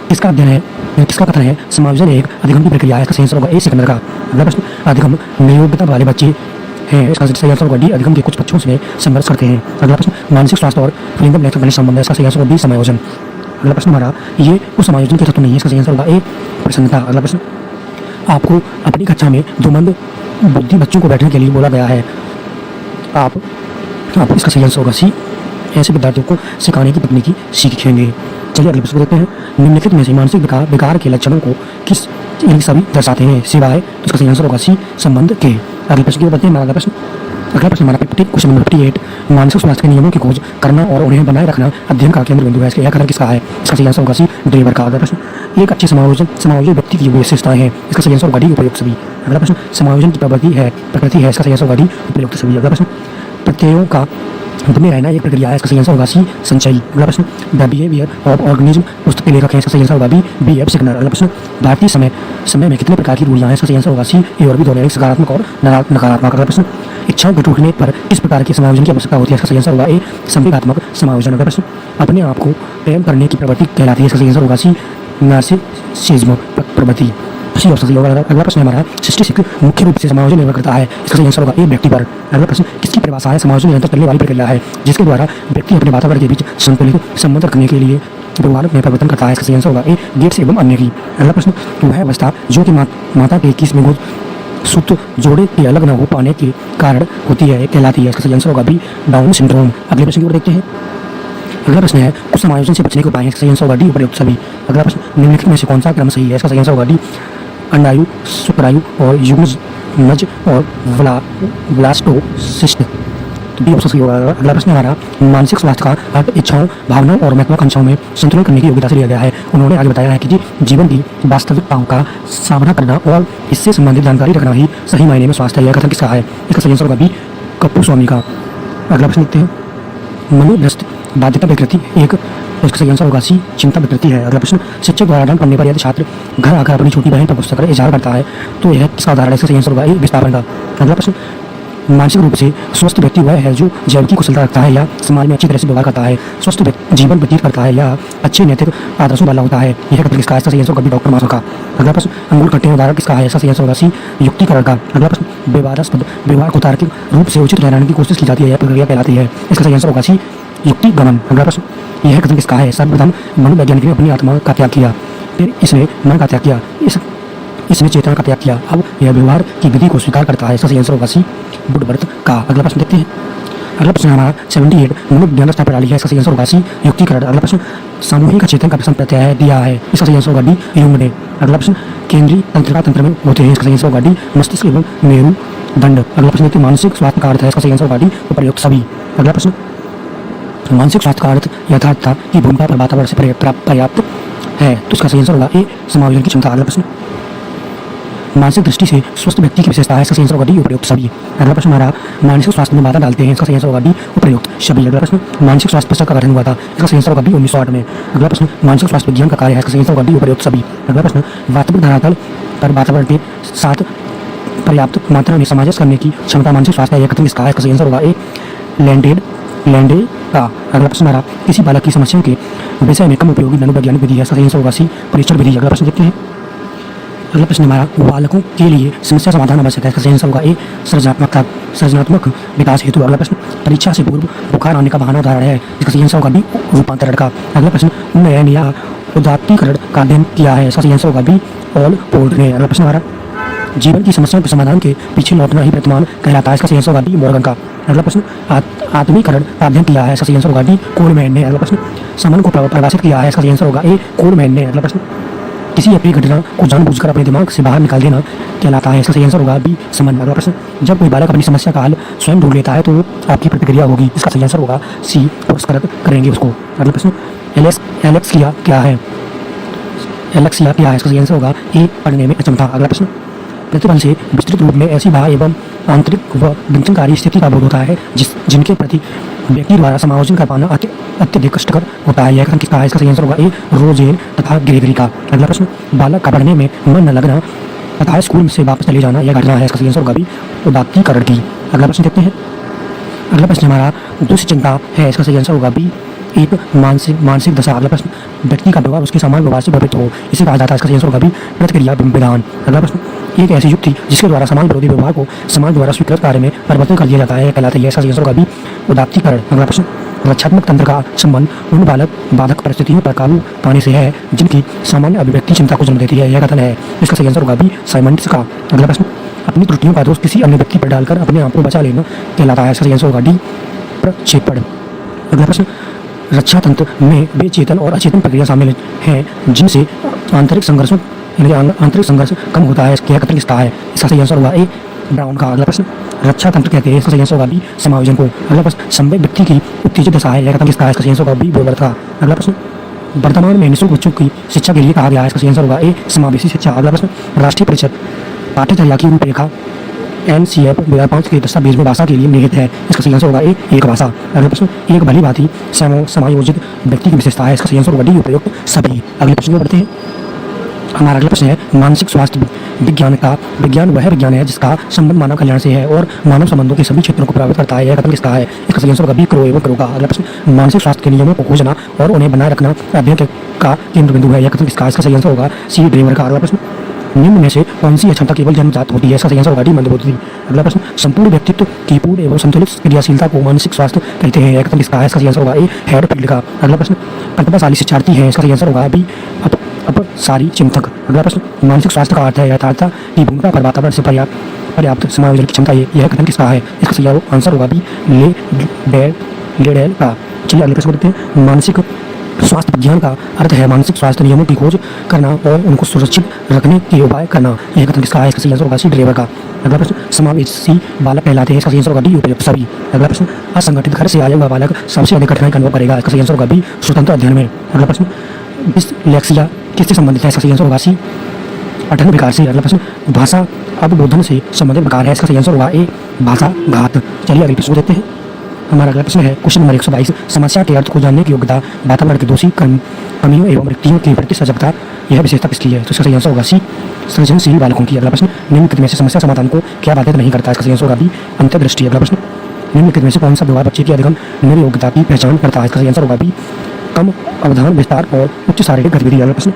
किसका अध्ययन है, किसका कथन है समायोजन एक अधिगम की प्रक्रिया है, इसका सही आंसर होगा ए सेकंडर का। अगला प्रश्न, अधिगम नियोग्यता वाले बच्चे हैं, इसका सही आंसर होगा डी अधिगम के कुछ पक्षों से संघर्ष करते हैं। अगला प्रश्न, मानसिक स्वास्थ्य और लिंग घनिष्ठ संबंध है, इसका सही आंसर होगा बी समायोजन। अगला प्रश्न हमारा, ये उस समायोजन के तत्व नहीं है, इसका सही आंसर होगा ए प्रसन्नता। अगला प्रश्न, आपको अपनी कक्षा में दो मंद बुद्धि बच्चों को बैठने के लिए बोला गया है, आप इसका सही आंसर होगा सी ऐसे विद्यार्थियों को सिखाने की तकनीकी सीखेंगे। चलिए अगले प्रश्न को देखते हैं। निम्नलिखित में से मानसिक विकार के लक्षणों को किस सभी दर्शाते हैं सिवाय, तो इसका सही आंसर होगा सी संबंध के। अगले प्रश्न की ओर बढ़ते हैं। अगला प्रश्न हमारा क्वेश्चन नंबर 58, मानसिक स्वास्थ्य के नियमों की खोज करना और उन्हें बनाए रखना अध्ययन का केंद्र बिंदु है, इसका यह कथन किसका है, इसका सही आंसर होगा सी ड्रेवर का। अगला प्रश्न, एक अच्छे समायोजन व्यक्ति की विशेषताएं हैं, इसका सही आंसर होगा डी उपयुक्त सभी। अगला प्रश्न, समायोजन की प्रकृति है, इसका सही आंसर होगा डी उपयुक्त सभी। अगला प्रश्न, प्रत्ययों का बने रहना एक प्रक्रिया है, इसका सही आंसर होगा सी संचयी। अगला प्रश्न, द बिहेवियर ऑफ ऑर्गेनिज्म पुस्तक के लेखक है, इसका सही आंसर होगा बी एफ सिग्नर। अगला प्रश्न, भारतीय समय में कितने प्रकार की रूढ़ियां हैं, इसका सही आंसर होगा सी ए और बी दोनों, सकारात्मक और नकारात्मक। अगला प्रश्न, इच्छाओं को टूटने पर किस प्रकार के समायोजन की आवश्यकता होती है, इसका सही आंसर होगा ए संवेगात्मक समायोजन। अगला प्रश्न, अपने आप को प्रेम करने की प्रवृत्ति कहलाती है, इसका सही आंसर होगा सी नार्सिसिज्म प्रवृत्ति। सही ऑप्शन सही होगा। अगला प्रश्न हमारा, सृष्टि मुख्य रूप से समायोजन निर्भर करता है, इसका सही आंसर होगा ए व्यक्ति पर। अगला प्रश्न, किसकी परिभाषा है समायोजन निरंतर चलने वाली प्रक्रिया है जिसके द्वारा व्यक्ति अपने वातावरण के बीच संतुलित संबंध रखने के लिए व्यवहार में परिवर्तन करता है, इसका सही आंसर होगा ए गेट्स एवं अन्य की। अगला प्रश्न, वह अवस्था जो कि माता के किस में सूत्र जोड़े के अलग न हो पाने के कारण होती है कहलाती है। इसका सही आंसर होगा बी डाउन सिंड्रोम। अगले प्रश्न की ओर देखते हैं। अगला प्रश्न है कुछ समायोजन से बचने के उपाय हैं। इसका सही आंसर होगा डी उपर्युक्त सभी। अगला प्रश्न निम्नलिखित में से कौन सा क्रम सही है। इसका सही आंसर होगा डी अंडायु, शुक्रायु और युग्मज और ब्लास्टोसिस्ट। तो बी ऑप्शन सही होगा। अगला प्रश्न हमारा मानसिक स्वास्थ्य का अर्थ इच्छाओं, भावनाओं और महत्वाकांक्षाओं में संतुलन करने की योग्यता से लिया गया है। उन्होंने आगे बताया है कि जीवन की वास्तविकताओं का सामना करना और इससे संबंधित जानकारी रखना ही सही मायने में स्वास्थ्य है। यह कथन किसका है। इसका सही आंसर होगा बी कपूर स्वामी का। अगला प्रश्न देखते हैं। मनोभ्रष्ट बाध्यता विकृति एक, तो इसका सही आंसर होगा सी चिंता विकृति है। अगला प्रश्न शिक्षक द्वारा डांट पड़ने पर यदि छात्र घर आकर अपनी छोटी बहन पर गुस्सा कर इजहार करता है तो यह किसका उदाहरण है। इसका सही आंसर होगा ए विस्थापन का। अगला प्रश्न मानसिक रूप से स्वस्थ व्यक्ति वह है जो जैव की कुशलता रखता है या समाज में अच्छी तरह से व्यवहार करता है, स्वस्थ जीवन व्यतीत करता है या अच्छे नैतिक आदर्शों वाला होता है। यह कथन किसका है। इसका सही आंसर होगा डॉक्टर मार्शल का। अगला प्रश्न अंगूर खट्टे हैं उदाहरण किसका है। इसका सही आंसर होगा सी युक्तिकरण का। अगला प्रश्न विवादास्पद व्यवहार को तार्किक रूप से उचित ठहराने की कोशिश की जाती है, यह प्रक्रिया कहलाती है। इसका सही आंसर होगा सी युक्ति गमन। अगला प्रश्न यह कथन किसका है। सर्वप्रथम मनोवैज्ञानिक ने अपनी आत्मा का त्याग किया, फिर इसने मन का त्याग किया, इसने चेतना का त्याग किया, अब यह व्यवहार की विधि को स्वीकार करता है। इसका सही आंसर होगा सी बुद्धवर्त का। अगला प्रश्न देखते हैं। अगला प्रश्न हमारा 78 मनोविज्ञान रचना प्रणाली है। इसका सही आंसर होगा सी युक्तिकरण। अगला प्रश्न सामूहिक चेतन का प्रश्न प्रत्यय दिया है। इसका सही आंसर होगा डी युंग ने। अगला प्रश्न केंद्रीय तंत्रिका तंत्र में होते हैं। इसका सही आंसर होगा डी मस्तिष्क एवं मेरुदंड। अगला प्रश्न देखते हैं मानसिक स्वास्थ्य का अर्थ है। इसका सही आंसर होगा डी उपर्युक्त सभी। अगला प्रश्न मानसिक स्वास्थ्य का अर्थ यथार्थता की भूमिका पर वातावरण से पर्याप्त है, तो इसका सही आंसर होगा ए समायोजन की क्षमता। अगला प्रश्न मानसिक दृष्टि से स्वस्थ व्यक्ति की विशेषता है। इसका सही आंसर होगा डी उपर्युक्त सभी। अगला प्रश्न हमारा मानसिक स्वास्थ्य में बाधा डालते हैं। इसका सही आंसर होगा डी उपर्युक्त सभी। अगला प्रश्न मानसिक स्वास्थ्य पुस्तक का गठन हुआ था। इसका सही आंसर होगा बी 1908 में। अगला प्रश्न मानसिक स्वास्थ्य विज्ञान का कार्य है। इसका सही आंसर होगा डी उपर्युक्त सभी। अगला प्रश्न वास्तविक धरातल पर वातावरण के साथ पर्याप्त मात्रा में सामंजस्य करने की क्षमता मानसिक स्वास्थ्य है। यह कथन किसका है। इसका सही आंसर होगा ए लैंडे का। अगला प्रश्न हमारा किसी बालक की समस्याओं के विषय में कम उपयोगी मनोवैज्ञानिक विधि है। इसका सही आंसर होगा सी परीक्षण विधि। अगला प्रश्न देखते हैं। अगला प्रश्न हमारा बालकों के लिए समस्या समाधान आवश्यक है। इसका सही आंसर होगा ए सृजनात्मक विकास हेतु। अगला प्रश्न परीक्षा से पूर्व बुखार आने का बहाना उदाहरण है। इसका सही आंसर होगा बी रूपांतरण का। अगला प्रश्न उन्नयन या उदात्तीकरण का अध्ययन किया है। इसका सही आंसर होगा बी ऑल पोर्ट ने। अगला प्रश्न हमारा जीवन की समस्याओं के समाधान के पीछे लौटना ही वर्तमान कहलाता है। इसका सही आंसर होगा डी मॉर्गन का। अगला प्रश्न आत्मीकरण का अध्ययन किया है। इसका सही आंसर होगा डी कोलमैन ने। अगला प्रश्न समन को परिभाषित किया है। इसका सही आंसर होगा ए कोलमैन ने। अगला प्रश्न किसी अप्रिय घटना को जानबूझकर अपने दिमाग से बाहर निकाल देना कहलाता है। इसका सही आंसर होगा बी समन। अगला प्रश्न जब कोई बालक अपनी समस्या का हल स्वयं ढूंढ लेता है तो आपकी प्रतिक्रिया होगी। इसका सही आंसर होगा सी पुरस्कृत करेंगे उसको। अगला प्रश्न एलेक्सिया क्या है। एलेक्सिया क्या है। इसका सही आंसर होगा ए पढ़ने में अक्षमता। अगला प्रश्न प्रतिबल से विस्तृत रूप में ऐसी बाह्य एवं आंतरिक व विघटनकारी स्थिति का बोध होता है जिनके प्रति व्यक्ति द्वारा समायोजन कर पाना अत्यधिक कष्टकर होता है। यह कथन किसका है। इसका सही आंसर होगा ए रोजेन तथा ग्रेगरी का। अगला प्रश्न बालक का पढ़ने में मन न लगना तथा स्कूल से वापस चले जाना यह घटना है। इसका सही आंसर होगा भी उदात्तीकरण की। अगला प्रश्न देखते हैं। अगला प्रश्न हमारा दुश्चिंता है। इसका सही आंसर होगा बी एक मानसिक दशा। अगला प्रश्न व्यक्ति का व्यवहार उसके सामान्य व्यवहार से प्रभावित हो इसे कहा जाता है। इसका सही आंसर होगा भी प्रतिक्रिया विधान। अगला प्रश्न एक ऐसी युक्ति जिसके द्वारा समाज विरोधी व्यवहार को समाज द्वारा स्वीकृत कार्य में परिवर्तन कर दिया जाता है कहलाता है। इसका सही आंसर होगा भी उदात्तीकरण। अगला प्रश्न रक्षात्मक तंत्र का संबंध उन बाधक परिस्थितियों पर काबू पाने से है जिनकी सामान्य अभिव्यक्ति चिंता को जन्म देती है। यह कथन है। इसका सही आंसर होगा भी साइमंड्स का। अगला प्रश्न अपनी त्रुटियों का दोष किसी अन्य व्यक्ति पर डालकर अपने आप को बचा लेना कहलाता है। इसका सही आंसर होगा डी प्रक्षेपण। अगला प्रश्न रक्षा तंत्र में वे चेतन और अचेतन प्रक्रिया शामिल हैं जिनसे आंतरिक संघर्ष कम होता है। यह कथन किसका है। इसका सही आंसर होगा ए ब्राउन का। अगला प्रश्न रक्षा तंत्र कहते हैं। इसका सही आंसर होगा बी समायोजन को। अगला प्रश्न संवेग व्यक्ति की उत्तेजित दशा है। यह कथन किसका है। इसका सही आंसर होगा बी बोबर्ट का। अगला प्रश्न वर्तमान में निःशुल्क बच्चों की शिक्षा के लिए कहा गया है। इसका सही आंसर होगा ए समावेशी शिक्षा। अगला प्रश्न राष्ट्रीय परिषद पाठ्यचर्या की रूपरेखा NCF 2005 के दस्तावेज में भाषा के लिए निहित है। इसका सही आंसर होगा ए एक भाषा। अगला प्रश्न एक भली भांति समायोजित व्यक्ति की विशेषता है। इसका सही आंसर होगा डी उपयुक्त सभी। अगले प्रश्न में बढ़ते हैं। हमारा अगला प्रश्न है मानसिक स्वास्थ्य विज्ञान वह विज्ञान है जिसका संबंध मानव कल्याण से है और मानव संबंधों के सभी क्षेत्रों को प्रभावित करता है। यह कथन किसका है। इसका सही आंसर होगा बी क्रो एवं क्रो का। अगला प्रश्न मानसिक स्वास्थ्य के नियमों को खोजना और उन्हें बनाए रखना अध्ययन का केंद्र बिंदु है। यह कथन किसका है। इसका सही आंसर होगा सी ड्रेवर का। अगला प्रश्न निम्न में से कौन सी क्षमता केवल जन्मजात होती है। इसका सही आंसर होगा डी मंदबुद्धि। अगला प्रश्न संपूर्ण व्यक्तित्व की पूर्ण एवं संतुलित क्रियाशीलता को मानसिक स्वास्थ्य कहते हैं। यह कथन किसका है। इसका सही आंसर होगा ए हेडफील्ड का। अगला प्रश्न प्रतिभाशाली शिक्षार्थी है। इसका सही आंसर होगा बी अपसारी चिंतक। अगला प्रश्न, मानसिक स्वास्थ्य का अर्थ है यथार्थता की भूमिका पर वातावरण से पर्याप्त समायोजन की क्षमता। यह कथन किसका है? इसका सही आंसर होगा बी, लेडेल का। चलिए अगले प्रश्न को देखते हैं। मानसिक स्वास्थ्य विज्ञान का अर्थ है मानसिक स्वास्थ्य नियमों की खोज करना और उनको सुरक्षित रखने के उपाय करना। यह कथन किसका है? इसका सही आंसर होगा सी, ड्रेवर का। अगला प्रश्न, समावेशी बालक कहलाते हैं। इसका सही आंसर होगा डी, उपयुक्त सभी। अगला प्रश्न, असंगठित घर से आया हुआ बालक सबसे अधिक कठिनाई का अनुभव करेगा। इसका सही आंसर होगा बी, स्वतंत्र अध्ययन में। अगला प्रश्न, डिसलेक्सिया किससे संबंधित है? इसका सही आंसर होगा सी, पठन विकार से। अगला प्रश्न, भाषा अवबोधन से संबंधित विकार है। इसका सही आंसर होगा ए, भाषा घात। चलिए अगले प्रश्न देखते हैं। हमारा अगला प्रश्न है क्वेश्चन नंबर 122। समस्या के अर्थ को जानने की योग्यता, वातावरण के दोषी कमियों एवं रिक्तियों के प्रति सजगता, यह विशेषता किसकी है? तो इसका सही आंसर होगा सी, सृजनशील बालकों की। अगला प्रश्न, निम्नलिखित में से समस्या समाधान को क्या बाधित नहीं करता? इसका सही आंसर होगा बी, अंतर्दृष्टि। अगला प्रश्न, निम्नलिखित में से कौन सा व्यवहार बच्चे की अधिगम योग्यता की पहचान करता है? इसका सही आंसर होगा बी, कम अवधान विस्तार और उच्च शारीरिक गतिविधि। अगला प्रश्न,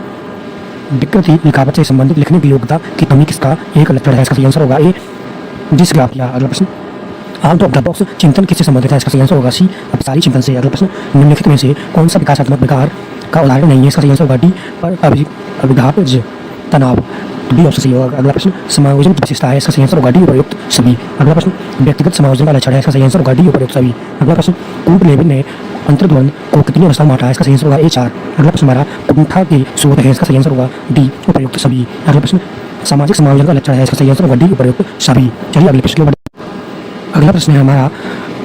विकृति लिखावट से संबंधित लिखने की योग्यता की कमी किसका एक लक्षण है? इसका सही आंसर होगा ए, डिस्ग्राफिया। अगला प्रश्न, आउट ऑफ द बॉक्स चिंतन किससे संबंधित है? इसका सही आंसर होगा सी, अपसारी चिंतन से। अगला प्रश्न, निम्नलिखित में से कौन सा विकासात्मक विकार का उदाहरण नहीं है? इसका सही आंसर होगा डी, पर अभिघातज तनाव। बी ऑप्शन सही होगा। अगला प्रश्न, समायोजन की विशेषता है। इसका सही आंसर होगा डी, उपयुक्त सभी। अगला प्रश्न, व्यक्तिगत समायोजन का लक्षण है। इसका सही आंसर होगा डी, उपयुक्त सभी। अगला प्रश्न, कूट लेविन ने अंतर्द्वंद को कितनी अवस्था में बांटा है? इसका सही आंसर होगा ए, 4। अगला प्रश्न हमारा कुंठा के स्रोत है। इसका सही आंसर होगा डी, उपयुक्त सभी। अगला प्रश्न, सामाजिक समायोजन का लक्षण है। इसका सही आंसर होगा डी, उपयुक्त सभी। चलिए अगले प्रश्न। अगला प्रश्न है हमारा,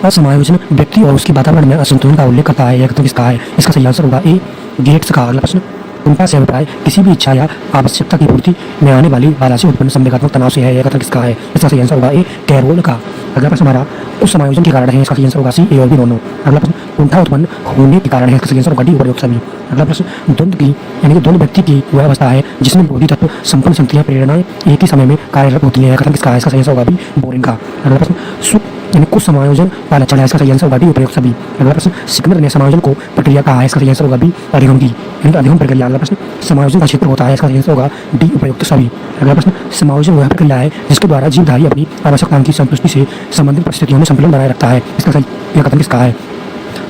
असमायोजन व्यक्ति और उसके वातावरण में असंतुलन का उल्लेख करता है। यह कथन किसका है? इसका सही आंसर होगा ए, गेट्स का। अगला प्रश्न, कुंठा से अभिप्राय किसी भी इच्छा या आवश्यकता की पूर्ति में आने वाली बाधा से उत्पन्न संवेगात्मक तनाव से है। यह कथन किसका है? इसका सही आंसर होगा ए, कैरोल का। अगला प्रश्न हमारा, उस समायोजन के कारण है। इसका सही आंसर होगा सी, ए और बी दोनों। अगला प्रश्न, कुंठा उत्पन्न होने के कारण है। इसका सही आंसर होगा डी, उपयुक्त सभी। अगला प्रश्न, द्वंद्व की यानी कि द्वंद्व व्यक्ति की वह अवस्था है जिसमें बोधि तत्व संपन्न शक्तियां प्रेरणाएं एक ही समय में कार्यरत होती हैं। कथन किसका है? इसका सही आंसर होगा बी, बोरिंग का। अगला प्रश्न, सुख यानी कुछ समायोजन का लक्षण है। इसका सही आंसर होगा डी, उपयुक्त सभी। अगला प्रश्न, सिकंदर ने समायोजन को प्रक्रिया कहा है। इसका सही आंसर होगा बी, अधिगम की यानी कि अधिगम प्रक्रिया। अगला प्रश्न, समायोजन का क्षेत्र होता है। इसका सही आंसर होगा डी, उपयुक्त सभी। अगला प्रश्न, समायोजन वह प्रक्रिया है जिसके द्वारा जीवधारी अपनी आवश्यकताओं की संतुष्टि से संबंधित परिस्थितियों में संतुलन बनाए रखता है। इसका सही यह कथन किसका है?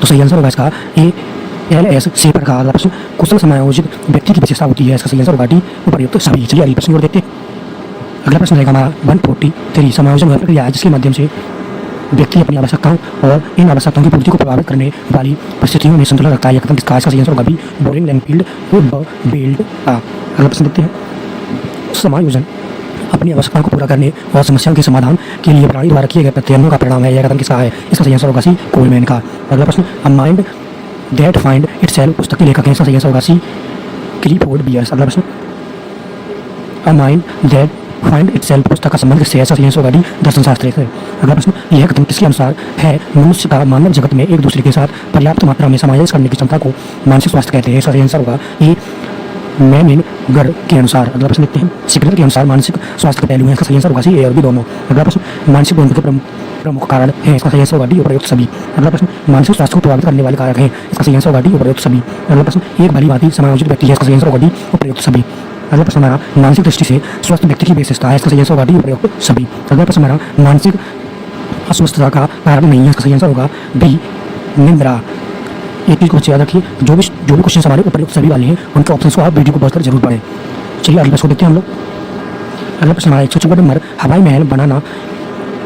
तो सही आंसर होगा इसका ए, LS शेपर का। अगला प्रश्न, कुशल समायोजित व्यक्ति की विशेषता होती है। इसका सही आंसर होगा डी, उपयुक्त सभी। चलिए अगले प्रश्न को देखते हैं। अगला प्रश्न रहेगा हमारा 143। समायोजन वह प्रक्रिया है जिसके माध्यम से व्यक्ति अपनी आवश्यकताओं और इन आवश्यकताओं की पूर्ति को प्रभावित करने वाली परिस्थितियों में संतुलन रखता है। यह कथन किसका है? इसका सही आंसर होगा बी, बोरिंग लैंगफील्ड बेल्ड का। अगला प्रश्न देखते हैं। समायोजन अपनी आवश्यकताओं को पूरा करने और समस्याओं के समाधान के लिए प्राणी द्वारा किए गए प्रत्ययों का परिणाम है। यह कथन किसका है? इसका सही आंसर होगा सी, कोलमैन का। अगला प्रश्न, a mind that find itself पुस्तक के लेखक हैं। इसका सही आंसर होगा सी, क्लिफोर्ड बियर्स। अगला प्रश्न, a mind that find itself पुस्तक का संबंध किससे है? इसका सही आंसर होगा डी, दर्शन शास्त्र से। अगला प्रश्न, यह कथन किसके अनुसार है? मनुष्य का मानव जगत में एक दूसरे के साथ पर्याप्त मात्रा में समायोजन करने की क्षमता को मानसिक स्वास्थ्य कहते हैं। इसका सही आंसर होगा ए, मैनिगर के अनुसार। अगला प्रश्न देखते हैं। सिकंदर के अनुसार मानसिक स्वास्थ्य के पहलू हैं। इसका सही आंसर होगा सी, ए और बी दोनों। अगला प्रश्न, मानसिक द्वंद्व के प्रमुख कारण है। इसका सही आंसर होगा डी, उपयुक्त सभी। अगला प्रश्न, मानसिक स्वास्थ्य को प्रभावित करने वाले कारक हैं। इसका सही आंसर होगा डी, उपयुक्त सभी। अगला प्रश्न, एक भली भांति समायोजित व्यक्ति है। इसका सही आंसर होगा डी, उपयुक्त सभी। अगला प्रश्न हमारा, मानसिक दृष्टि से स्वस्थ व्यक्ति की विशेषता है। इसका सही आंसर होगा डी, उपयुक्त सभी। अगला प्रश्न हमारा, मानसिक अस्वस्थता का कारण नहीं है। इसका सही आंसर होगा बी, निंद्रा। एक चीज़ को अच्छे याद रखिए, जो भी क्वेश्चन हमारे उपयुक्त सभी वाले हैं उनके ऑप्शन को आप वीडियो को पढ़कर जरूर पढ़ें। चलिए अगले प्रश्न को देखते हैं हम लोग। अगला प्रश्न हमारा 154 नंबर, हवाई महल बनाना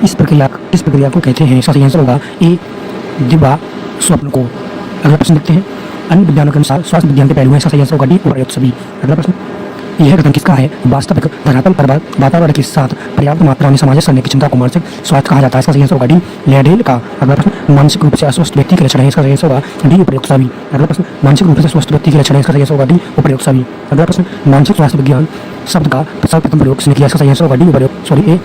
इस प्रक्रिया को कहते हैं। इसका सही आंसर होगा ए, दिव्या स्वप्न को। अगला प्रश्न देखते हैं। अन्य विज्ञानों के अनुसार स्वास्थ्य विज्ञान के पहलू हैं। इसका सही आंसर होगा डी, उपयुक्त सभी। अगला प्रश्न, यह कथन किसका है? वास्तविक धरातल पर वातावरण के साथ पर्याप्त मात्रा में सामंजस्य करने की क्षमता को मानसिक स्वास्थ्य कहा जाता है। इसका सही आंसर होगा डी, लेडेल का। अगला प्रश्न, मानसिक रूप से अस्वस्थ व्यक्ति के लक्षण है। इसका सही आंसर होगा डी, उपयुक्त सभी। अगला प्रश्न, मानसिक रूप से स्वस्थ व्यक्ति के लक्षण है। इसका सही आंसर होगा डी, उपयुक्त सभी। अगला प्रश्न, मानसिक स्वास्थ्य विज्ञान शब्द का सर्वप्रथम प्रयोग किसने किया? इसका सही आंसर होगा डी, उपयुक्त ए,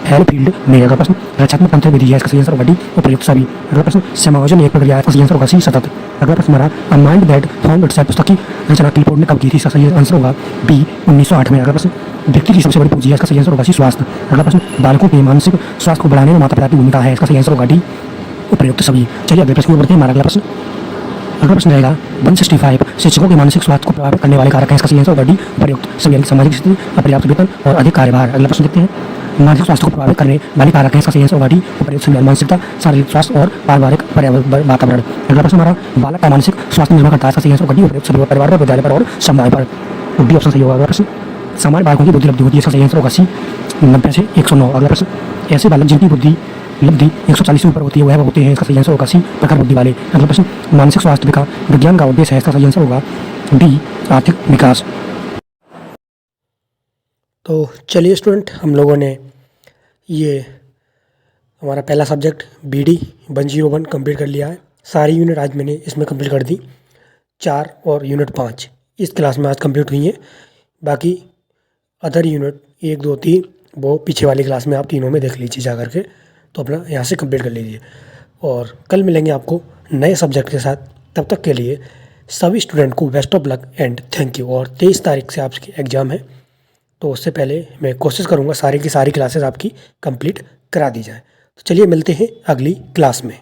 हेलफील्ड ने। अगला प्रश्न, रचनात्मक तंत्र विधि है। इसका सही आंसर होगा डी, उपयुक्त सभी। अगला प्रश्न, समायोजन एक प्रक्रिया है। इसका सही आंसर होगा सी, सतत। अगला प्रश्न हमारा, अ माइंड दैट फाउंड इटसेल्फ पुस्तक की रचना क्लिफोर्ड ने कब की थी? इसका सही आंसर होगा बी, 1908 में। अगला प्रश्न, व्यक्ति की सबसे बड़ी पूंजी है। इसका सही आंसर होगा सी, स्वास्थ्य। अगला प्रश्न, बालकों के मानसिक स्वास्थ्य को बढ़ाने में माता पिता की भूमिका है। इसका सही आंसर होगा डी, उपयुक्त सभी। चलिए अगले प्रश्न को बढ़ते हैं। हमारा अगला प्रश्न रहेगा 165, शिक्षकों के मानसिक स्वास्थ्य को प्रभावित करने वाले कारक हैं। इसका सही आंसर होगा डी, उपयुक्त सभी। सामाजिक स्थिति, अपर्याप्त वेतन और अधिक कार्यभार। अगला प्रश्न देखते हैं। मानसिक स्वास्थ्य को प्रभावित करने वाले कारक हैं। इसका सही आंसर होगा डी, उपयुक्त सभी। मानसिकता, शारीरिक स्वास्थ्य और पारिवारिक वातावरण। अगला प्रश्न हमारा, बालक का मानसिक स्वास्थ्य निर्भर करता है। इसका सही आंसर होगा डी, उपयुक्त सभी। परिवार पर, विद्यालय पर और समुदाय पर। बुद्धि ऑप्शन सही होगा। अगला प्रश्न, सामान्य बालकों की बुद्धि लब्धि होती है, इसका सही आंसर होगा सी 90 से 109। अगला प्रश्न, ऐसे बालक जिनकी बुद्धि लब्धि 140 से ऊपर होती है वह होते हैं, इसका सही आंसर होगा सी प्रखर बुद्धि वाले। अगला प्रश्न, मानसिक स्वास्थ्य का विज्ञान का उद्देश्य है, इसका सही आंसर होगा डी आर्थिक विकास। तो चलिए स्टूडेंट, हम लोगों ने ये हमारा पहला सब्जेक्ट BD 101 कंप्लीट कर लिया है। सारी यूनिट आज मैंने इसमें कंप्लीट कर दी, 4 और यूनिट 5 इस क्लास में आज कंप्लीट हुई हैं। बाकी अदर यूनिट 1, 2, 3 वो पीछे वाली क्लास में आप तीनों में देख लीजिए जा करके, तो अपना यहाँ से कंप्लीट कर लीजिए। और कल मिलेंगे आपको नए सब्जेक्ट के साथ। तब तक के लिए सभी स्टूडेंट को best of luck and thank you. और 23 तारीख से आपकी एग्ज़ाम है, तो उससे पहले मैं कोशिश करूँगा सारी की सारी क्लासेस आपकी कंप्लीट करा दी जाए। तो चलिए मिलते हैं अगली क्लास में।